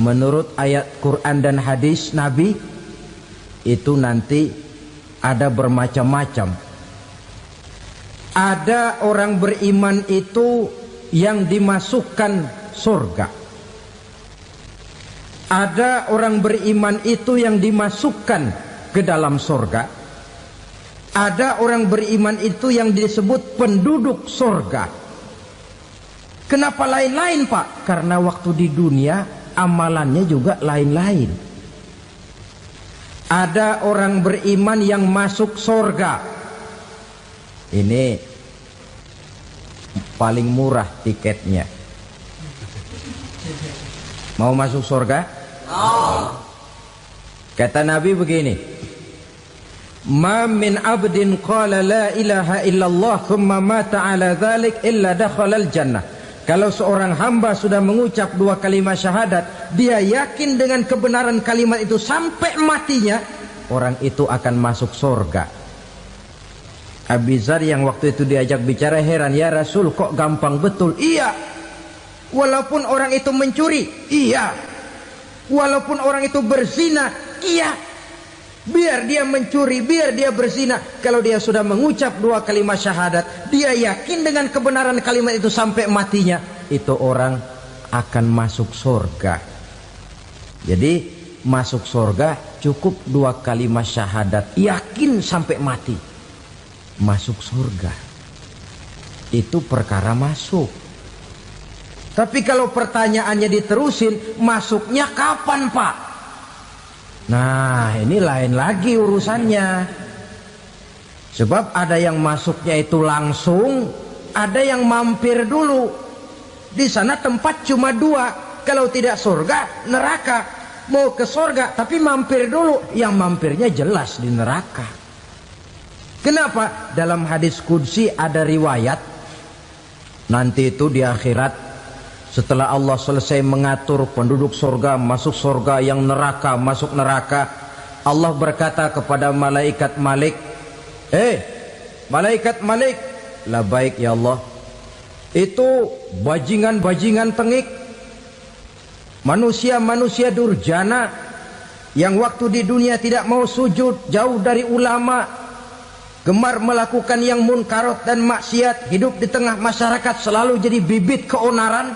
menurut ayat Quran dan hadis Nabi itu nanti ada bermacam-macam. Ada orang beriman itu yang dimasukkan surga. Ada orang beriman itu yang dimasukkan ke dalam surga. Ada orang beriman itu yang disebut penduduk surga. Kenapa lain-lain, Pak? Karena waktu di dunia amalannya juga lain-lain. Ada orang beriman yang masuk surga. Ini paling murah tiketnya. Mau masuk surga? Kata Nabi begini, ma min abdin qala la ilaha illallah thumma mata ala dhalik illa dakhalal jannah. Kalau seorang hamba sudah mengucap dua kalimat syahadat, dia yakin dengan kebenaran kalimat itu sampai matinya, orang itu akan masuk surga. Abi Dzar yang waktu itu diajak bicara heran, ya Rasul kok gampang betul? Iya. Walaupun orang itu mencuri, iya. Walaupun orang itu berzina, iya. Biar dia mencuri, biar dia berzina, kalau dia sudah mengucap dua kalimat syahadat, dia yakin dengan kebenaran kalimat itu sampai matinya, itu orang akan masuk surga. Jadi masuk surga cukup dua kalimat syahadat, yakin sampai mati, masuk surga. Itu perkara masuk. Tapi kalau pertanyaannya diterusin, masuknya kapan, Pak? Nah, ini lain lagi urusannya. Sebab ada yang masuknya itu langsung, ada yang mampir dulu. Di sana tempat cuma dua, kalau tidak surga, neraka. Mau ke surga tapi mampir dulu, yang mampirnya jelas di neraka. Kenapa? Dalam hadis qudsi ada riwayat, nanti itu di akhirat, setelah Allah selesai mengatur penduduk surga masuk surga, yang neraka masuk neraka, Allah berkata kepada malaikat Malik, malaikat Malik, labaik ya Allah, itu bajingan-bajingan tengik, manusia-manusia durjana yang waktu di dunia tidak mau sujud, jauh dari ulama, gemar melakukan yang munkarat dan maksiat, hidup di tengah masyarakat selalu jadi bibit keonaran,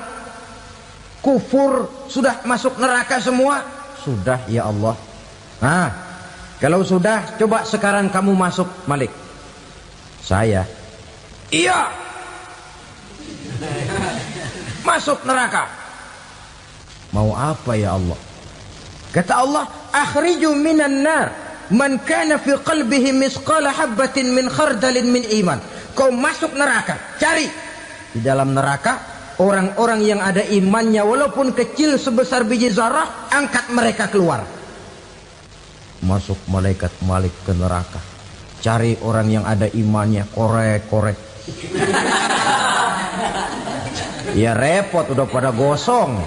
kufur, sudah masuk neraka semua. Sudah ya Allah. Nah, kalau sudah, coba sekarang kamu masuk, Malik. Saya, iya, masuk neraka. Mau apa ya Allah? Kata Allah, akhriju minan nar man kana fi qalbihi misqala habatin min khardalin min iman. Kau masuk neraka, cari di dalam neraka orang-orang yang ada imannya walaupun kecil sebesar biji zarah, angkat mereka keluar. Masuk malaikat Malik ke neraka, cari orang yang ada imannya, korek-korek. Ya repot, udah pada gosong.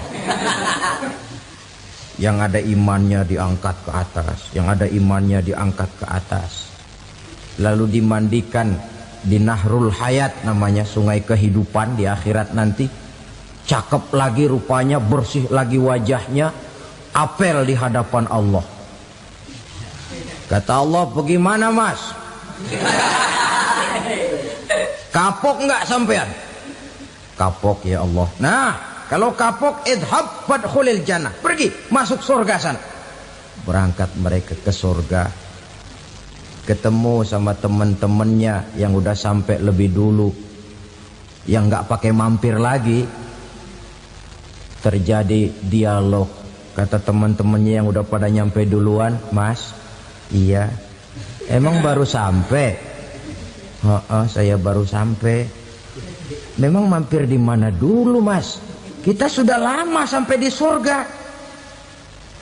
Yang ada imannya diangkat ke atas, yang ada imannya diangkat ke atas, lalu dimandikan di Nahrul Hayat, namanya sungai kehidupan di akhirat nanti. Cakep lagi rupanya, bersih lagi wajahnya, apel di hadapan Allah. Kata Allah, bagaimana mas? Kapok nggak sampean? Kapok ya Allah. Nah, kalau kapok, idhab fadkhulil jannah, pergi masuk surga sana. Berangkat mereka ke surga, ketemu sama teman-temannya yang udah sampai lebih dulu, yang nggak pakai mampir lagi. Terjadi dialog. Kata teman-temannya yang udah pada nyampe duluan, mas, iya, emang baru sampai? Saya baru sampai. Memang mampir di mana dulu mas? Kita sudah lama sampai di surga.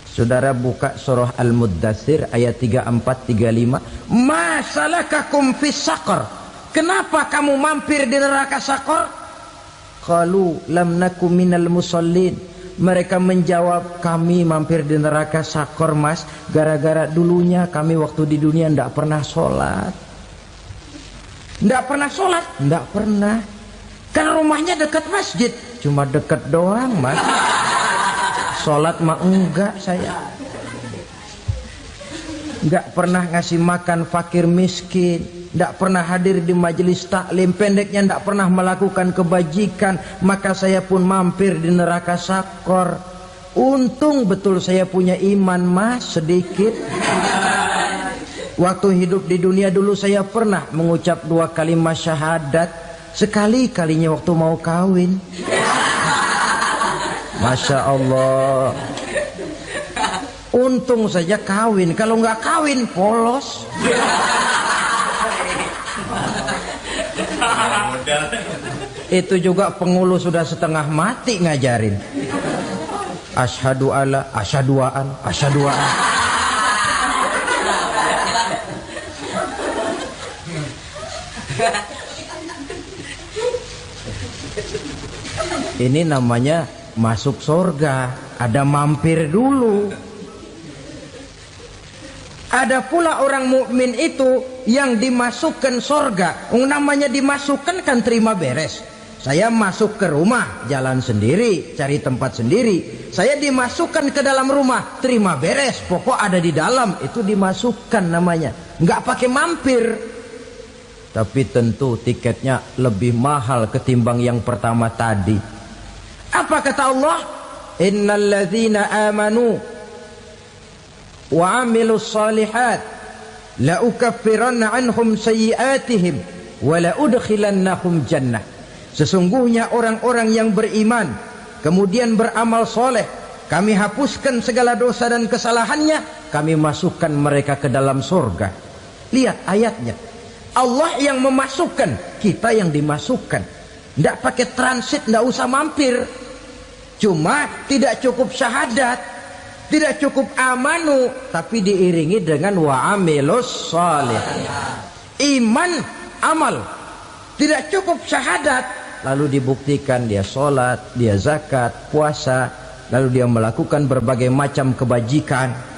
Saudara buka surah Al-Muddatsir ayat 34-35. Ma salakakum fis saqar? Kenapa kamu mampir di neraka Saqar? Qalu lam naku minal musallin. Mereka menjawab, kami mampir di neraka Saqar mas, gara-gara dulunya kami waktu di dunia ndak pernah sholat. Ndak pernah sholat? Ndak pernah. Kan rumahnya dekat masjid. Cuma dekat doang mas. Sholat mah enggak saya. Enggak pernah ngasih makan fakir miskin, enggak pernah hadir di majelis taklim, pendeknya enggak pernah melakukan kebajikan, maka saya pun mampir di neraka sakor. Untung betul saya punya iman mas sedikit. Waktu hidup di dunia dulu saya pernah mengucap 2 kalimat syahadat, sekali-kalinya waktu mau kawin. Masya Allah. Untung saja kawin, kalau nggak kawin polos. Itu juga pengulu sudah setengah mati ngajarin. Asyhadu alla, asyaduaan, asyaduaan. Ini namanya masuk surga, ada mampir dulu. Ada pula orang mukmin itu yang dimasukkan surga. Namanya dimasukkan kan terima beres. Saya masuk ke rumah, jalan sendiri, cari tempat sendiri. Saya dimasukkan ke dalam rumah, terima beres. Pokok ada di dalam, itu dimasukkan namanya. Nggak pakai mampir. Tapi tentu tiketnya lebih mahal ketimbang yang pertama tadi. Apa kata Allah? Innal ladzina amanu wa 'amilus shalihat la ukaffiranna 'anhum sayyi'atihim wa la udkhilannahum jannah. Sesungguhnya orang-orang yang beriman kemudian beramal soleh, kami hapuskan segala dosa dan kesalahannya, kami masukkan mereka ke dalam surga. Lihat ayatnya. Allah yang memasukkan, kita yang dimasukkan. Tidak pakai transit, tidak usah mampir. Cuma tidak cukup syahadat, tidak cukup amanu, tapi diiringi dengan wa'amilus salih. Iman, amal. Tidak cukup syahadat, lalu dibuktikan dia sholat, dia zakat, puasa, lalu dia melakukan berbagai macam kebajikan.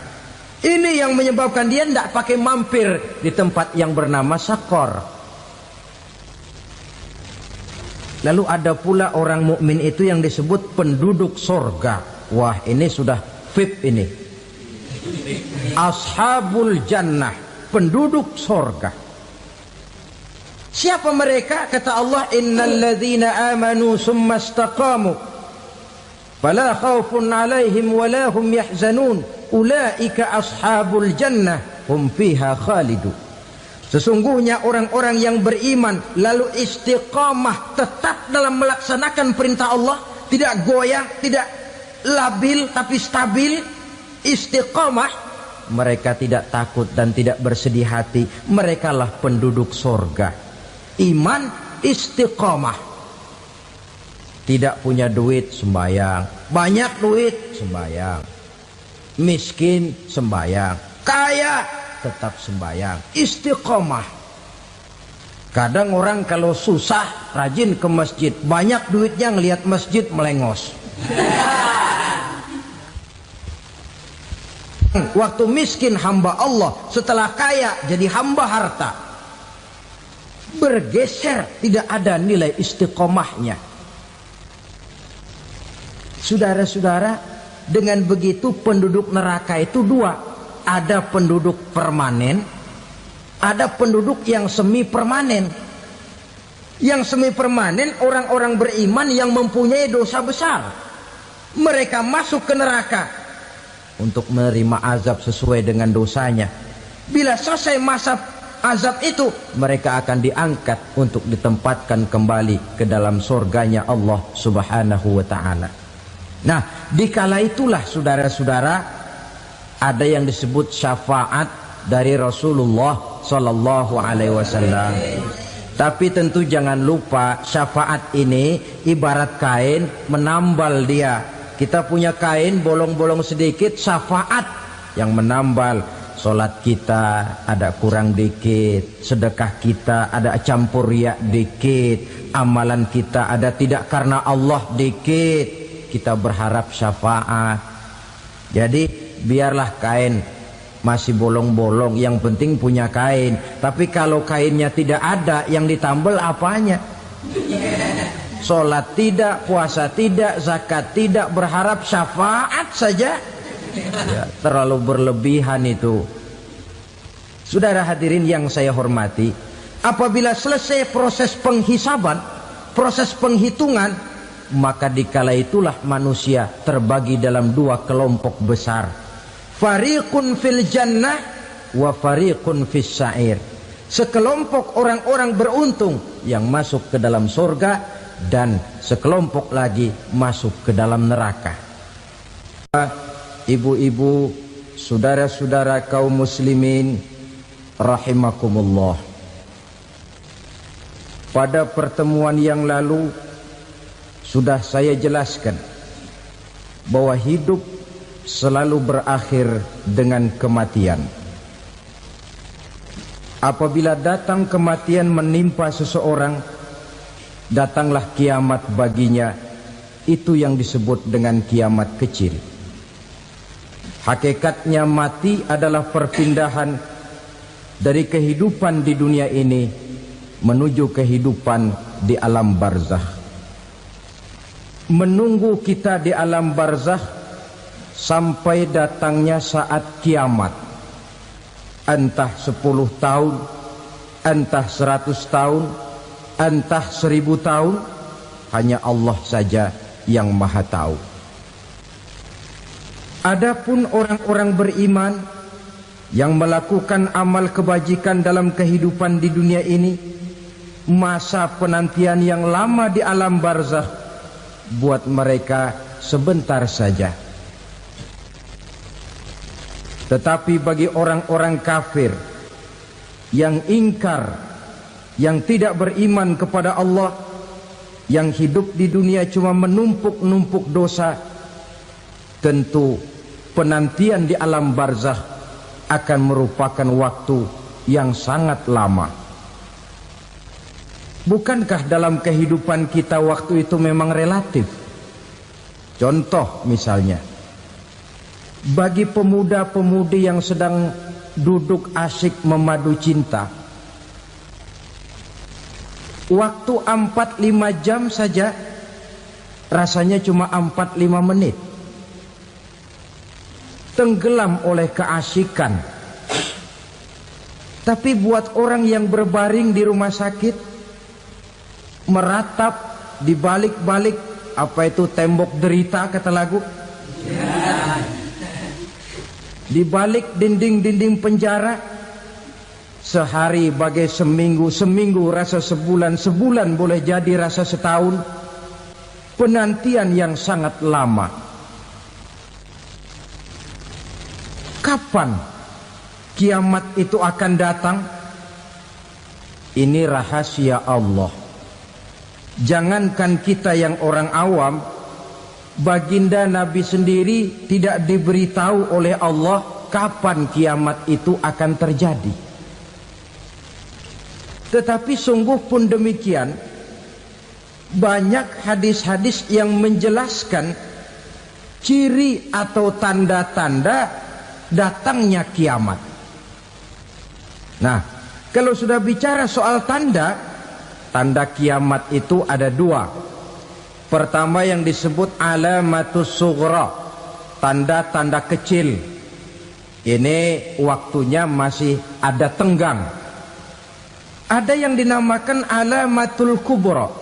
Ini yang menyebabkan dia tidak pakai mampir di tempat yang bernama sakor. Lalu ada pula orang mukmin itu yang disebut penduduk sorga. Wah, ini sudah VIP ini. Ashabul jannah, penduduk sorga. Siapa mereka? Kata Allah, innal ladzina amanu summa istaqamu fala khaufun alaihim wala hum yahzanun ulaika ashabul jannah hum fiha khalidun. Sesungguhnya orang-orang yang beriman lalu istiqamah, tetap dalam melaksanakan perintah Allah, tidak goyah, tidak labil tapi stabil, istiqamah, mereka tidak takut dan tidak bersedih hati. Merekalah penduduk sorga. Iman, istiqamah. Tidak punya duit, sembayang. Banyak duit, sembayang. Miskin, sembayang. Kaya, tetap sembahyang, istiqomah. Kadang orang kalau susah rajin ke masjid, banyak duitnya ngelihat masjid melengos. Waktu miskin hamba Allah, setelah kaya jadi hamba harta. Bergeser, tidak ada nilai istiqomahnya. Saudara-saudara, dengan begitu penduduk neraka itu dua. Ada penduduk permanen, ada penduduk yang semi permanen. Yang semi permanen orang-orang beriman yang mempunyai dosa besar. Mereka masuk ke neraka untuk menerima azab sesuai dengan dosanya. Bila selesai masa azab itu, mereka akan diangkat untuk ditempatkan kembali ke dalam surganya Allah Subhanahu wa ta'ala. Nah, dikala itulah saudara-saudara, ada yang disebut syafaat dari Rasulullah Sallallahu Alaihi Wasallam. Tapi tentu jangan lupa syafaat ini ibarat kain menambal dia. Kita punya kain bolong-bolong sedikit, syafaat yang menambal. Solat kita ada kurang dikit, sedekah kita ada campur riak dikit, amalan kita ada tidak karena Allah dikit. Kita berharap syafaat. Jadi biarlah kain masih bolong-bolong, yang penting punya kain. Tapi kalau kainnya tidak ada, yang ditambal apanya? Sholat tidak, puasa tidak, zakat tidak, berharap syafaat saja. Ya, terlalu berlebihan itu. Saudara hadirin yang saya hormati, apabila selesai proses penghisaban, proses penghitungan, maka dikala itulah manusia terbagi dalam dua kelompok besar. Fariqun fil jannah wa fariqun fis sa'ir. Sekelompok orang-orang beruntung yang masuk ke dalam surga, dan sekelompok lagi masuk ke dalam neraka. Ibu-ibu, saudara-saudara kaum muslimin rahimakumullah, pada pertemuan yang lalu sudah saya jelaskan bahwa hidup selalu berakhir dengan kematian. Apabila datang kematian menimpa seseorang, datanglah kiamat baginya. Itu yang disebut dengan kiamat kecil. Hakikatnya mati adalah perpindahan dari kehidupan di dunia ini menuju kehidupan di alam barzakh. Menunggu kita di alam barzakh sampai datangnya saat kiamat. Entah 10 tahun, entah 100 tahun, entah 1000 tahun, hanya Allah saja yang maha tahu. Adapun orang-orang beriman yang melakukan amal kebajikan dalam kehidupan di dunia ini, masa penantian yang lama di alam barzakh buat mereka sebentar saja. Tetapi bagi orang-orang kafir yang ingkar, yang tidak beriman kepada Allah, yang hidup di dunia cuma menumpuk-numpuk dosa, tentu penantian di alam barzakh akan merupakan waktu yang sangat lama. Bukankah dalam kehidupan kita waktu itu memang relatif? Contoh misalnya, bagi pemuda-pemudi yang sedang duduk asyik memadu cinta, waktu 4-5 jam saja rasanya cuma 4-5 menit. Tenggelam oleh keasikan. Tapi buat orang yang berbaring di rumah sakit, meratap di balik-balik apa itu tembok derita kata lagu, di balik dinding-dinding penjara, sehari bagai seminggu, seminggu rasa sebulan, sebulan boleh jadi rasa setahun. Penantian yang sangat lama. Kapan kiamat itu akan datang? Ini rahasia Allah. Jangankan kita yang orang awam, baginda Nabi sendiri tidak diberitahu oleh Allah kapan kiamat itu akan terjadi. Tetapi sungguh pun demikian, banyak hadis-hadis yang menjelaskan ciri atau tanda-tanda datangnya kiamat. Nah, kalau sudah bicara soal tanda, tanda kiamat itu ada dua. Pertama yang disebut alamatus sughra, tanda-tanda kecil. Ini waktunya masih ada tenggang. Ada yang dinamakan alamatul kubra,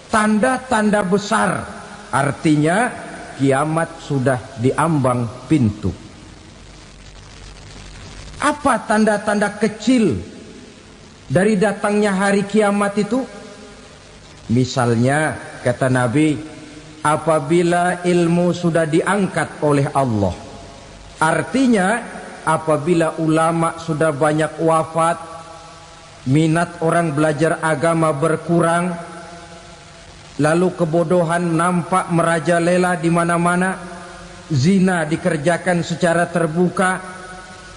tanda-tanda besar. Artinya kiamat sudah diambang pintu. Apa tanda-tanda kecil dari datangnya hari kiamat itu? Misalnya kata Nabi, apabila ilmu sudah diangkat oleh Allah. Artinya apabila ulama sudah banyak wafat, minat orang belajar agama berkurang, lalu kebodohan nampak merajalela di mana-mana, zina dikerjakan secara terbuka,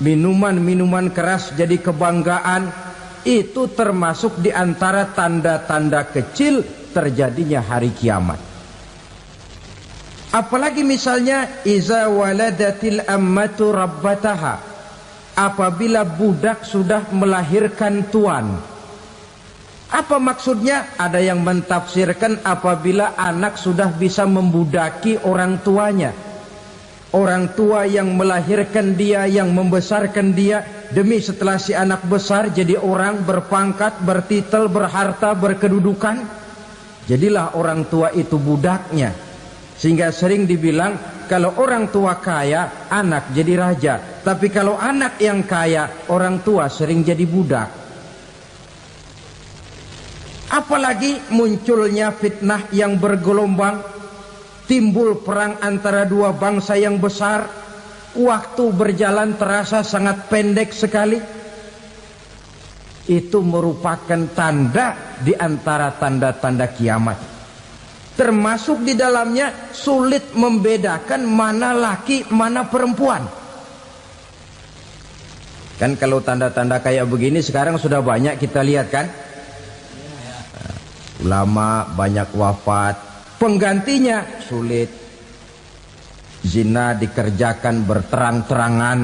minuman-minuman keras jadi kebanggaan, itu termasuk di antara tanda-tanda kecil terjadinya hari kiamat. Apalagi misalnya iza waladatil ammatu rabbataha, apabila budak sudah melahirkan tuan. Apa maksudnya? Ada yang mentafsirkan apabila anak sudah bisa membudaki orang tuanya. Orang tua yang melahirkan dia, yang membesarkan dia, demi setelah si anak besar jadi orang berpangkat, bertitel, berharta, berkedudukan, jadilah orang tua itu budaknya. Sehingga sering dibilang kalau orang tua kaya, anak jadi raja. Tapi kalau anak yang kaya, orang tua sering jadi budak. Apalagi munculnya fitnah yang bergelombang, timbul perang antara dua bangsa yang besar, waktu berjalan terasa sangat pendek sekali. Itu merupakan tanda di antara tanda-tanda kiamat. Termasuk di dalamnya sulit membedakan mana laki, mana perempuan. Kan kalau tanda-tanda kayak begini sekarang sudah banyak kita lihat kan. Ulama banyak wafat, penggantinya sulit. Zina dikerjakan berterang-terangan,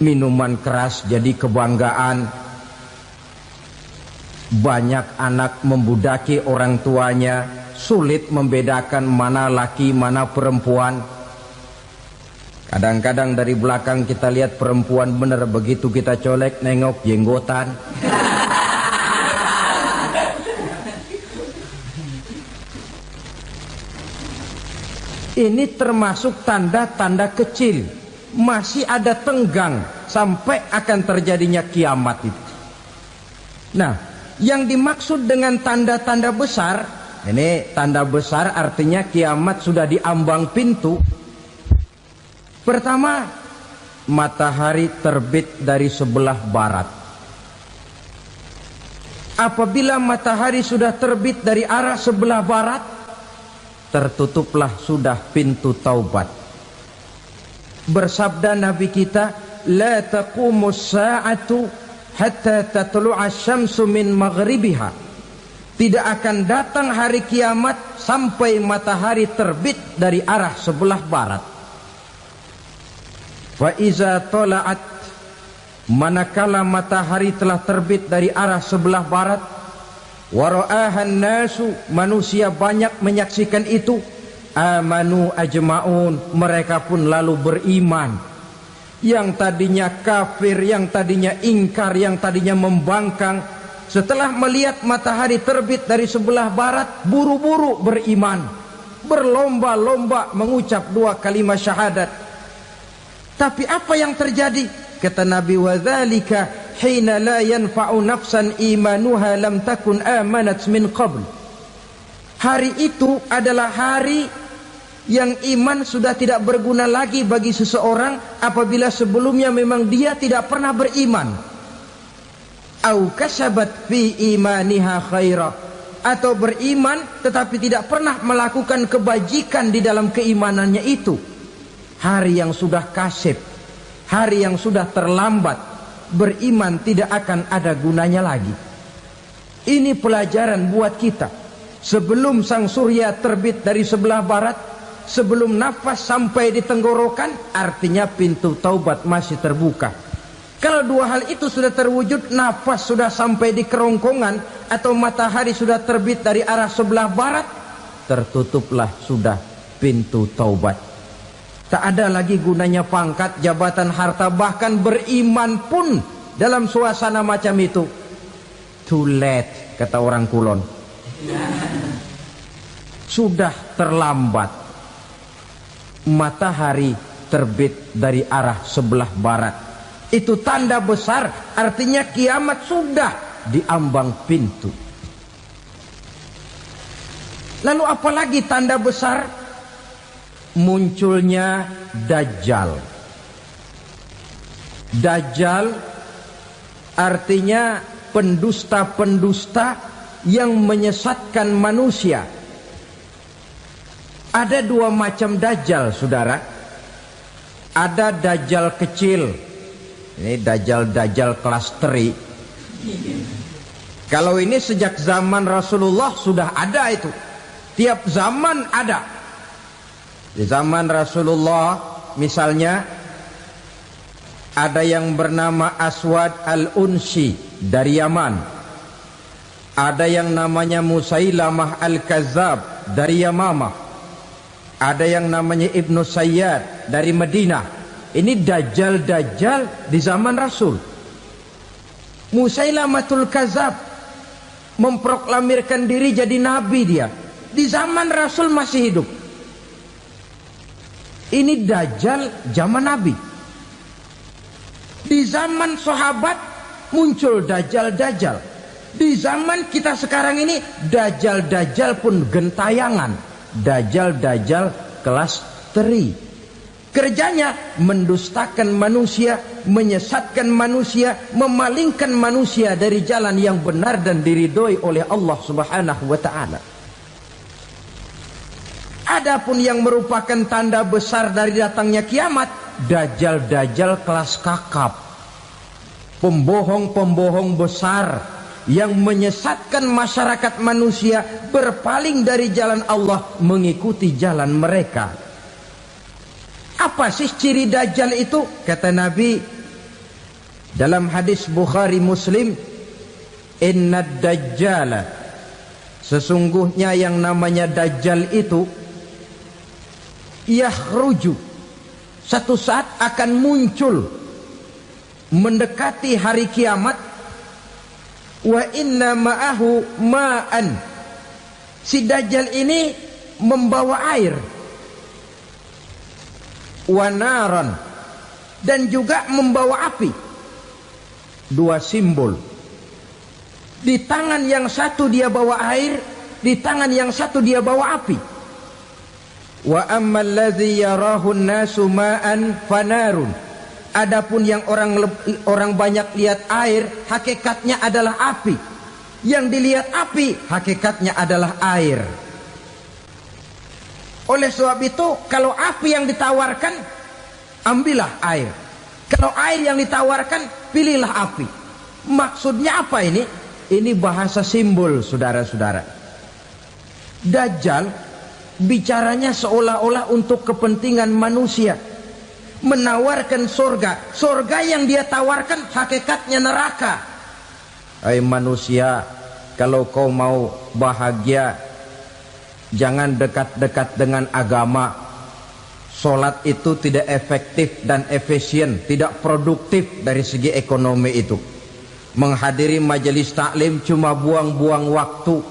minuman keras jadi kebanggaan, banyak anak membudaki orang tuanya, sulit membedakan mana laki mana perempuan. Kadang-kadang dari belakang kita lihat perempuan bener, begitu kita colek nengok jenggotan. Ini termasuk tanda-tanda kecil, masih ada tenggang sampai akan terjadinya kiamat itu. Nah, yang dimaksud dengan tanda-tanda besar, ini tanda besar artinya kiamat sudah di ambang pintu. Pertama, matahari terbit dari sebelah barat. Apabila matahari sudah terbit dari arah sebelah barat, tertutuplah sudah pintu taubat. Bersabda Nabi kita, la taqumus sa'atu hatta tatlu'a syamsu min maghribiha. Tidak akan datang hari kiamat sampai matahari terbit dari arah sebelah barat. Fa iza tala'at, manakala matahari telah terbit dari arah sebelah barat, wara'ahan nasu, manusia banyak menyaksikan itu, amanu ajma'un, mereka pun lalu beriman. Yang tadinya kafir, yang tadinya ingkar, yang tadinya membangkang, setelah melihat matahari terbit dari sebelah barat, buru-buru beriman, berlomba-lomba mengucap dua kalimat syahadat. Tapi apa yang terjadi? Kata Nabi, wadzalika hina la yanfa'u nafsan imanuha lam takun amanat min qabl. Hari itu adalah hari yang iman sudah tidak berguna lagi bagi seseorang apabila sebelumnya memang dia tidak pernah beriman. Au kasabat fi imaniha khaira, atau beriman tetapi tidak pernah melakukan kebajikan di dalam keimanannya itu. Hari yang sudah kasib, hari yang sudah terlambat, beriman tidak akan ada gunanya lagi. Ini pelajaran buat kita. Sebelum sang surya terbit dari sebelah barat, sebelum nafas sampai di tenggorokan, artinya pintu taubat masih terbuka. Kalau dua hal itu sudah terwujud, nafas sudah sampai di kerongkongan atau matahari sudah terbit dari arah sebelah barat, tertutuplah sudah pintu taubat. Tak ada lagi gunanya pangkat, jabatan, harta, bahkan beriman pun dalam suasana macam itu too late, kata orang Kulon. Sudah terlambat. Matahari terbit dari arah sebelah barat, itu tanda besar, artinya kiamat sudah di ambang pintu. Lalu apalagi tanda besar? Munculnya Dajjal. Dajjal artinya pendusta-pendusta yang menyesatkan manusia. Ada dua macam Dajjal, saudara. Ada Dajjal kecil. Ini Dajjal kelas teri. Kalau ini sejak zaman Rasulullah sudah ada itu. Tiap zaman ada. Di zaman Rasulullah misalnya ada yang bernama Aswad al-Unsi dari Yaman. Ada yang namanya Musailamah Al-Kazzab dari Yamamah. Ada yang namanya Ibnu Sayyad dari Madinah. Ini dajjal-dajjal di zaman Rasul. Musailamatul Kazzab memproklamirkan diri jadi nabi dia. Di zaman Rasul masih hidup. Ini dajjal zaman Nabi. Di zaman sahabat muncul dajjal-dajjal. Di zaman kita sekarang ini dajjal-dajjal pun gentayangan. Dajjal-dajjal kelas teri. Kerjanya mendustakan manusia, menyesatkan manusia, memalingkan manusia dari jalan yang benar dan diridhoi oleh Allah Subhanahu wa taala. Adapun yang merupakan tanda besar dari datangnya kiamat, dajjal-dajjal kelas kakap. Pembohong-pembohong besar yang menyesatkan masyarakat manusia berpaling dari jalan Allah mengikuti jalan mereka. Apa sih ciri dajjal itu? Kata Nabi dalam hadis Bukhari Muslim, innad dajjala, sesungguhnya yang namanya dajjal itu yakhruju, satu saat akan muncul mendekati hari kiamat. Wa inna ma'ahu ma'an, si dajjal ini membawa air, wa naran, dan juga membawa api. Dua simbol. Di tangan yang satu dia bawa air, di tangan yang satu dia bawa api. Wa ammal ladzi yarahu an-nasu ma'an fanarun, adapun yang orang banyak lihat air, hakikatnya adalah api. Yang dilihat api, hakikatnya adalah air. Oleh sebab itu, kalau api yang ditawarkan, ambillah air. Kalau air yang ditawarkan, pilihlah api. Maksudnya apa ini? Ini bahasa simbol, saudara-saudara. Dajjal bicaranya seolah-olah untuk kepentingan manusia. Menawarkan surga. Surga yang dia tawarkan hakikatnya neraka. Hai manusia, kalau kau mau bahagia, jangan dekat-dekat dengan agama. Solat itu tidak efektif dan efisien, tidak produktif dari segi ekonomi itu. Menghadiri majelis taklim cuma buang-buang waktu.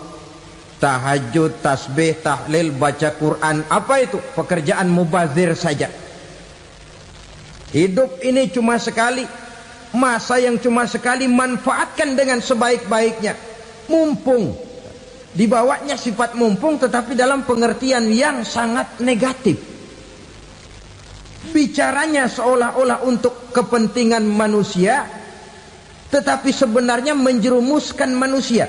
Tahajud, tasbih, tahlil, baca Quran, apa itu? Pekerjaan mubazir saja. Hidup ini cuma sekali, masa yang cuma sekali, manfaatkan dengan sebaik-baiknya. Mumpung, dibawanya sifat mumpung tetapi dalam pengertian yang sangat negatif. Bicaranya seolah-olah untuk kepentingan manusia, tetapi sebenarnya menjerumuskan manusia.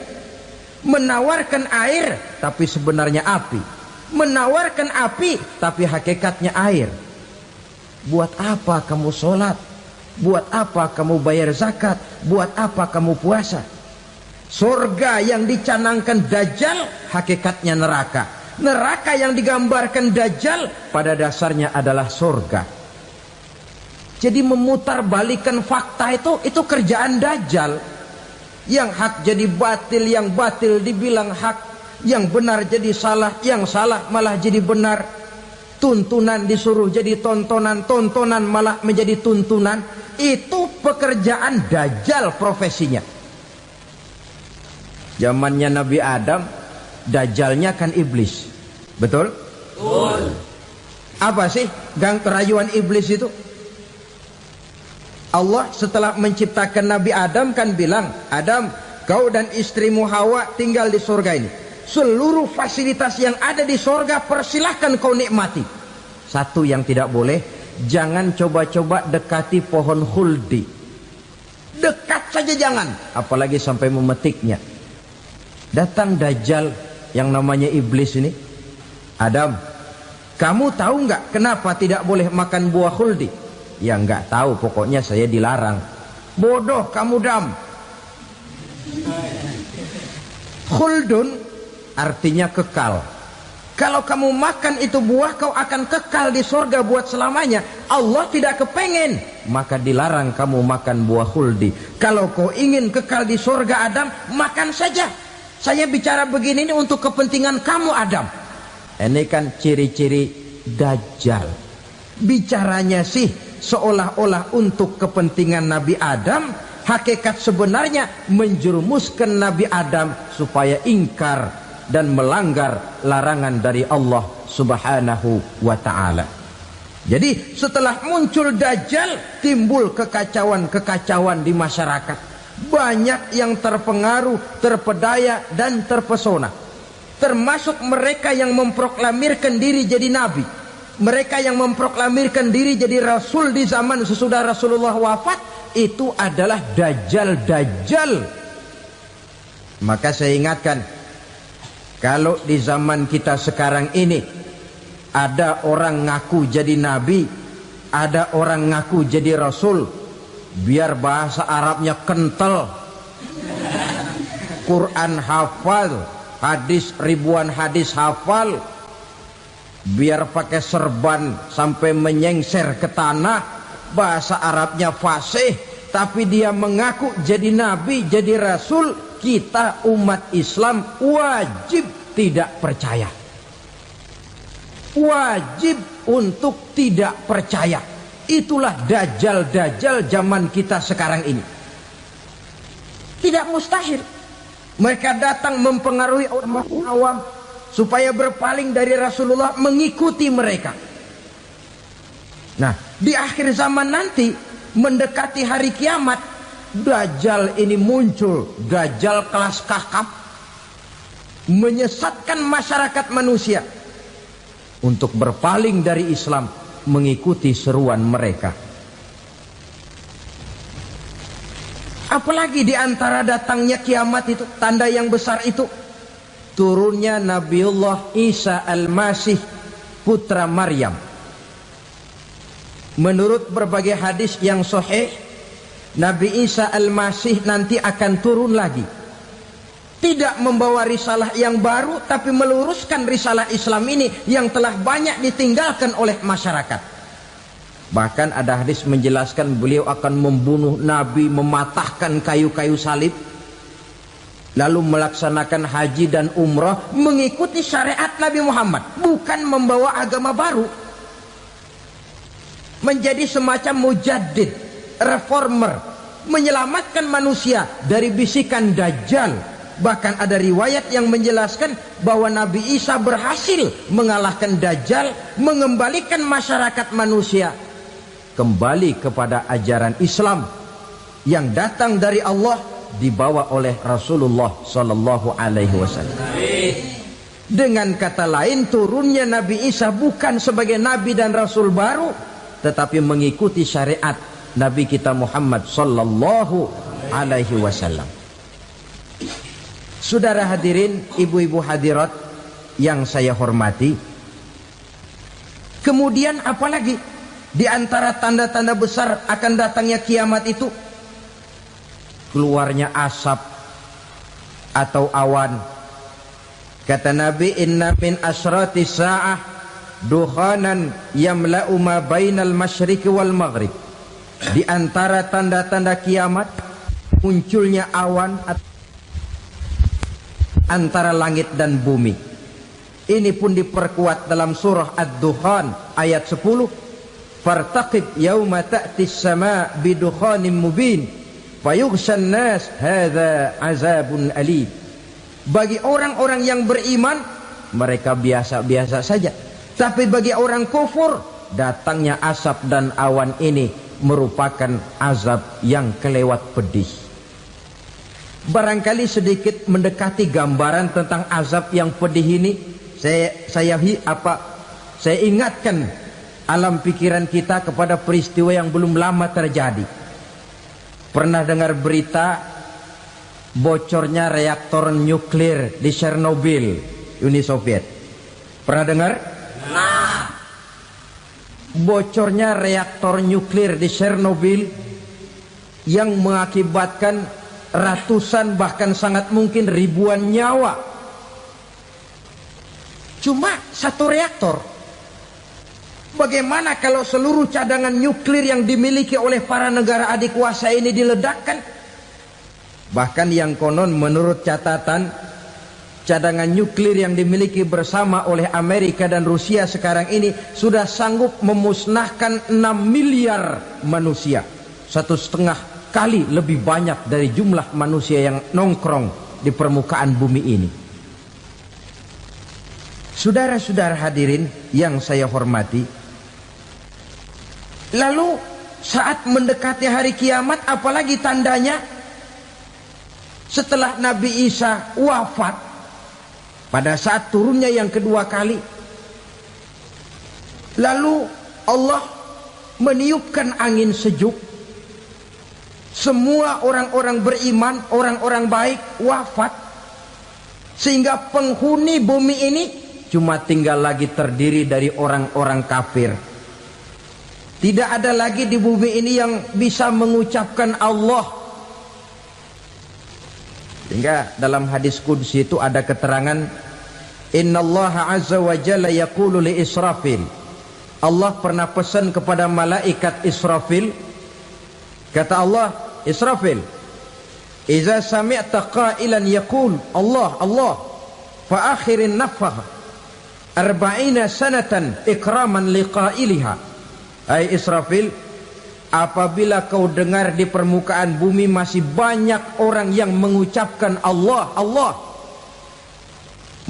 Menawarkan air, tapi sebenarnya api. Menawarkan api, tapi hakikatnya air. Buat apa kamu sholat? Buat apa kamu bayar zakat? Buat apa kamu puasa? Surga yang dicanangkan dajjal, hakikatnya neraka. Neraka yang digambarkan dajjal, pada dasarnya adalah surga. Jadi memutarbalikkan fakta itu kerjaan dajjal. Yang hak jadi batil, yang batil dibilang hak, yang benar jadi salah, yang salah malah jadi benar. Tuntunan disuruh jadi tontonan, tontonan malah menjadi tuntunan. Itu pekerjaan dajjal profesinya. Zamannya Nabi Adam, dajjalnya kan iblis. Betul? Betul. Apa sih gang kerayuan iblis itu? Allah setelah menciptakan Nabi Adam kan bilang, Adam, kau dan istrimu Hawa tinggal di surga ini. Seluruh fasilitas yang ada di surga persilahkan kau nikmati. Satu yang tidak boleh, jangan coba-coba dekati pohon khuldi. Dekat saja jangan, apalagi sampai memetiknya. Datang dajjal yang namanya iblis ini. Adam, kamu tahu nggak kenapa tidak boleh makan buah khuldi? Ya nggak tahu, pokoknya saya dilarang. Bodoh kamu Dam. Khuldun artinya kekal. Kalau kamu makan itu buah, kau akan kekal di surga buat selamanya. Allah tidak kepengen, maka dilarang kamu makan buah khuldi. Kalau kau ingin kekal di surga Adam, makan saja. Saya bicara begini ini untuk kepentingan kamu Adam. Ini kan ciri-ciri Dajjal. Bicaranya sih seolah-olah untuk kepentingan Nabi Adam, hakikat sebenarnya menjerumuskan Nabi Adam supaya ingkar dan melanggar larangan dari Allah Subhanahu wa ta'ala. Jadi setelah muncul Dajjal, timbul kekacauan-kekacauan di masyarakat. Banyak yang terpengaruh, terpedaya dan terpesona. Termasuk mereka yang memproklamirkan diri jadi nabi, mereka yang memproklamirkan diri jadi rasul di zaman sesudah Rasulullah wafat. Itu adalah Dajjal. Maka saya ingatkan, kalau di zaman kita sekarang ini ada orang ngaku jadi nabi, ada orang ngaku jadi rasul, biar bahasa Arabnya kental, Quran hafal, hadis ribuan hadis hafal, biar pakai serban sampai menyengser ke tanah, bahasa Arabnya fasih, tapi dia mengaku jadi nabi, jadi rasul, kita umat Islam wajib tidak percaya. Wajib untuk tidak percaya. Itulah Dajjal zaman kita sekarang ini. Tidak mustahil mereka datang mempengaruhi orang awam supaya berpaling dari Rasulullah, mengikuti mereka. Nah, di akhir zaman nanti, mendekati hari kiamat, Dajjal ini muncul. Dajjal kelas kakap, menyesatkan masyarakat manusia untuk berpaling dari Islam, mengikuti seruan mereka. Apalagi di antara datangnya kiamat itu, tanda yang besar itu, turunnya Nabiullah Isa Al-Masih, putra Maryam. Menurut berbagai hadis yang sahih, Nabi Isa Al-Masih nanti akan turun lagi. Tidak membawa risalah yang baru, tapi meluruskan risalah Islam ini yang telah banyak ditinggalkan oleh masyarakat. Bahkan ada hadis menjelaskan beliau akan membunuh Nabi, mematahkan kayu-kayu salib, lalu melaksanakan haji dan umrah mengikuti syariat Nabi Muhammad, bukan membawa agama baru. Menjadi semacam mujaddid, reformer, menyelamatkan manusia dari bisikan Dajjal. Bahkan ada riwayat yang menjelaskan bahwa Nabi Isa berhasil mengalahkan Dajjal, mengembalikan masyarakat manusia kembali kepada ajaran Islam yang datang dari Allah, dibawa oleh Rasulullah Sallallahu Alaihi Wasallam. Dengan kata lain, turunnya Nabi Isa bukan sebagai Nabi dan Rasul baru, tetapi mengikuti syariat Nabi kita Muhammad Sallallahu Alaihi Wasallam. Saudara hadirin, ibu-ibu hadirat yang saya hormati, kemudian apalagi di antara tanda-tanda besar akan datangnya kiamat itu? Keluarnya asap atau awan. Kata Nabi, inna min asyrati sa'ah dukhanan yamla'u ma bainal masyriqi wal maghrib. Di antara tanda-tanda kiamat, munculnya awan antara langit dan bumi. Ini pun diperkuat dalam surah Ad-Dukhan ayat 10. Fartaqib yauma ta'tis sama bidukhanin mubin fayughshan nas hadza azabun alim. Bagi orang-orang yang beriman, mereka biasa-biasa saja. Tapi bagi orang kufur, datangnya asap dan awan ini merupakan azab yang kelewat pedih. Barangkali sedikit mendekati gambaran tentang azab yang pedih ini, saya ingatkan alam pikiran kita kepada peristiwa yang belum lama terjadi. Pernah dengar berita bocornya reaktor nuklir di Chernobyl, Uni Soviet? Pernah dengar? Nah, bocornya reaktor nuklir di Chernobyl yang mengakibatkan ratusan bahkan sangat mungkin ribuan nyawa. Cuma satu reaktor. Bagaimana kalau seluruh cadangan nuklir yang dimiliki oleh para negara adikuasa ini diledakkan? Bahkan yang konon menurut catatan cadangan nuklir yang dimiliki bersama oleh Amerika dan Rusia sekarang ini sudah sanggup memusnahkan 6 miliar manusia, 1,5 kali lebih banyak dari jumlah manusia yang nongkrong di permukaan bumi ini. Saudara-saudara hadirin yang saya hormati, lalu saat mendekati hari kiamat, apalagi tandanya? Setelah Nabi Isa wafat, pada saat turunnya yang kedua kali, lalu Allah meniupkan angin sejuk. Semua orang-orang beriman, orang-orang baik wafat, sehingga penghuni bumi ini cuma tinggal lagi terdiri dari orang-orang kafir. Tidak ada lagi di bumi ini yang bisa mengucapkan Allah. Sehingga dalam hadis qudsi itu ada keterangan, innallaha azza wa jalla yaqulu li Israfil. Allah pernah pesan kepada malaikat Israfil, kata Allah, Israfil, idza sami'ta qailan yaqul Allah Allah fa akhirin nafakh 40 sanatan ikraman liqailiha. Hai Israfil, apabila kau dengar di permukaan bumi masih banyak orang yang mengucapkan Allah Allah,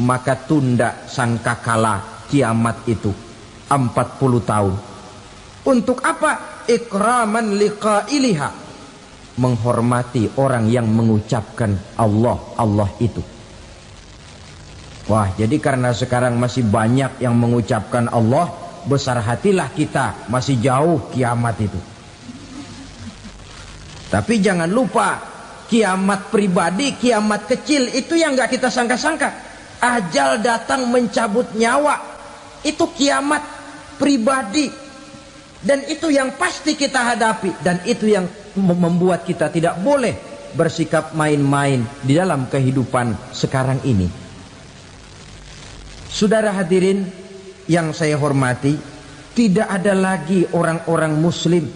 maka tunda sangkakala kiamat itu 40 tahun. Untuk apa? Ikraman liqailiha, menghormati orang yang mengucapkan Allah Allah itu. Wah, jadi karena sekarang masih banyak yang mengucapkan Allah, besar hatilah kita, masih jauh kiamat itu. Tapi jangan lupa, kiamat pribadi, kiamat kecil itu yang nggak kita sangka-sangka. Ajal datang mencabut nyawa, itu kiamat pribadi, dan itu yang pasti kita hadapi, dan itu yang membuat kita tidak boleh bersikap main-main di dalam kehidupan sekarang ini. Saudara hadirin yang saya hormati, tidak ada lagi orang-orang muslim.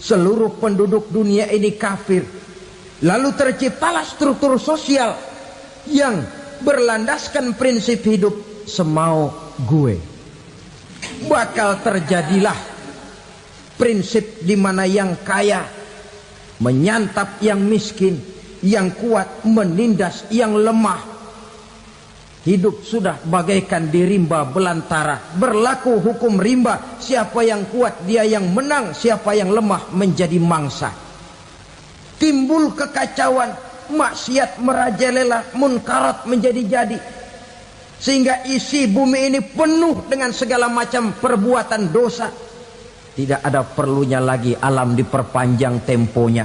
Seluruh penduduk dunia ini kafir. Lalu terciptalah struktur sosial yang berlandaskan prinsip hidup semau gue. Bakal terjadilah prinsip di mana yang kaya menyantap yang miskin, yang kuat menindas yang lemah. Hidup sudah bagaikan di rimba belantara, berlaku hukum rimba. Siapa yang kuat dia yang menang, siapa yang lemah menjadi mangsa. Timbul kekacauan, maksiat merajalela, munkarat menjadi-jadi, sehingga isi bumi ini penuh dengan segala macam perbuatan dosa. Tidak ada perlunya lagi alam diperpanjang temponya.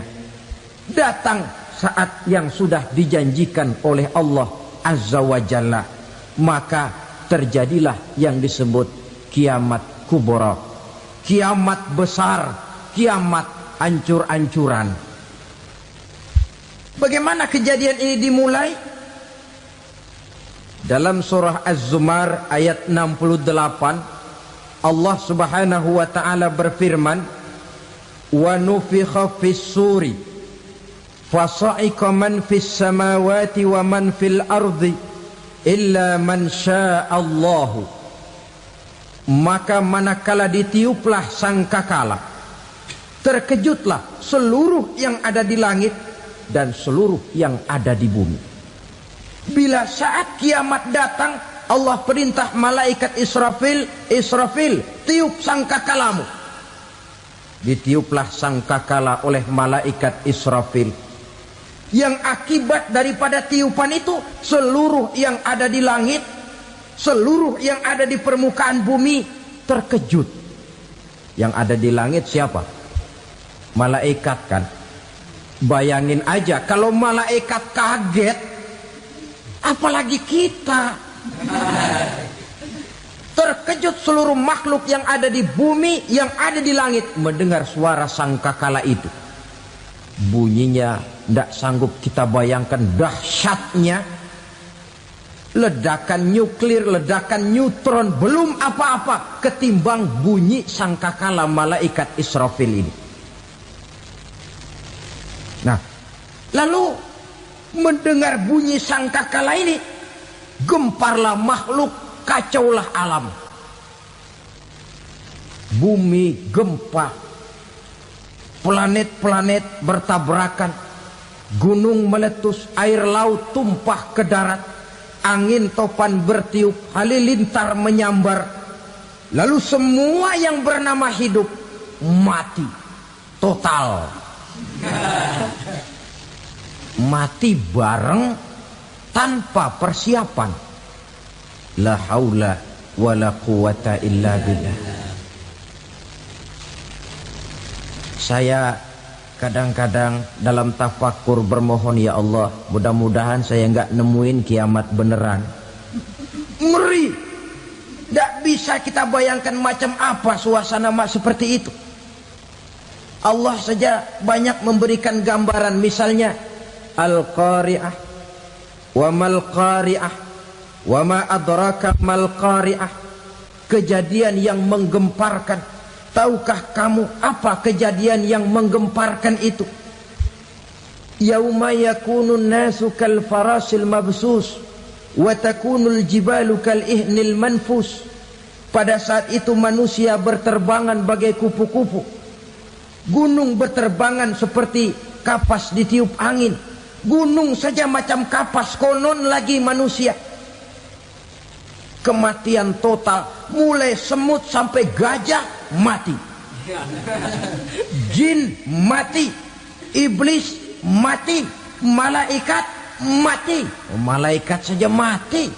Datang saat yang sudah dijanjikan oleh Allah Azza wa Jalla, maka terjadilah yang disebut kiamat kubra, kiamat besar, kiamat ancur-ancuran. Bagaimana kejadian ini dimulai? Dalam surah Az-Zumar ayat 68, Allah Subhanahu wa taala berfirman, wa nufikha fis-suri fasa'iqa man fis samawati wa man fil ardi illa man sya'allahu. Maka manakala ditiuplah sangkakala, terkejutlah seluruh yang ada di langit dan seluruh yang ada di bumi. Bila saat kiamat datang, Allah perintah malaikat Israfil, Israfil, tiup sangkakalamu. Ditiuplah sangkakala oleh malaikat Israfil. Yang akibat daripada tiupan itu, seluruh yang ada di langit, seluruh yang ada di permukaan bumi terkejut. Yang ada di langit siapa? Malaikat kan. Bayangin aja kalau malaikat kaget, apalagi kita. Terkejut seluruh makhluk yang ada di bumi, yang ada di langit mendengar suara sangkakala itu. Bunyinya tidak sanggup kita bayangkan dahsyatnya. Ledakan nuklir, ledakan neutron, belum apa-apa ketimbang bunyi sangkakala malaikat Israfil ini. Nah, lalu mendengar bunyi sangkakala ini, gemparlah makhluk, kacaulah alam. Bumi gempa, planet-planet bertabrakan, gunung meletus, air laut tumpah ke darat, angin topan bertiup, halilintar menyambar. Lalu semua yang bernama hidup mati total. Mati bareng tanpa persiapan. La haula wala quwata illa billah. Saya kadang-kadang dalam tafakur bermohon, ya Allah, mudah-mudahan saya enggak nemuin kiamat beneran. Ngeri. Tidak bisa kita bayangkan macam apa suasana seperti itu. Allah saja banyak memberikan gambaran, misalnya Al-Qari'ah, wa mal qari'ah, wa ma adraka mal qari'ah. Kejadian yang menggemparkan. Tahukah kamu apa kejadian yang menggemparkan itu? Yauma yakunun nasu kal farasil mabsus wa takunul jibalu kal ihnil manfus. Pada saat itu manusia berterbangan bagai kupu-kupu, gunung berterbangan seperti kapas ditiup angin. Gunung saja macam kapas, konon lagi manusia. Kematian total, mulai semut sampai gajah mati, jin mati, iblis mati, malaikat mati. Malaikat saja mati.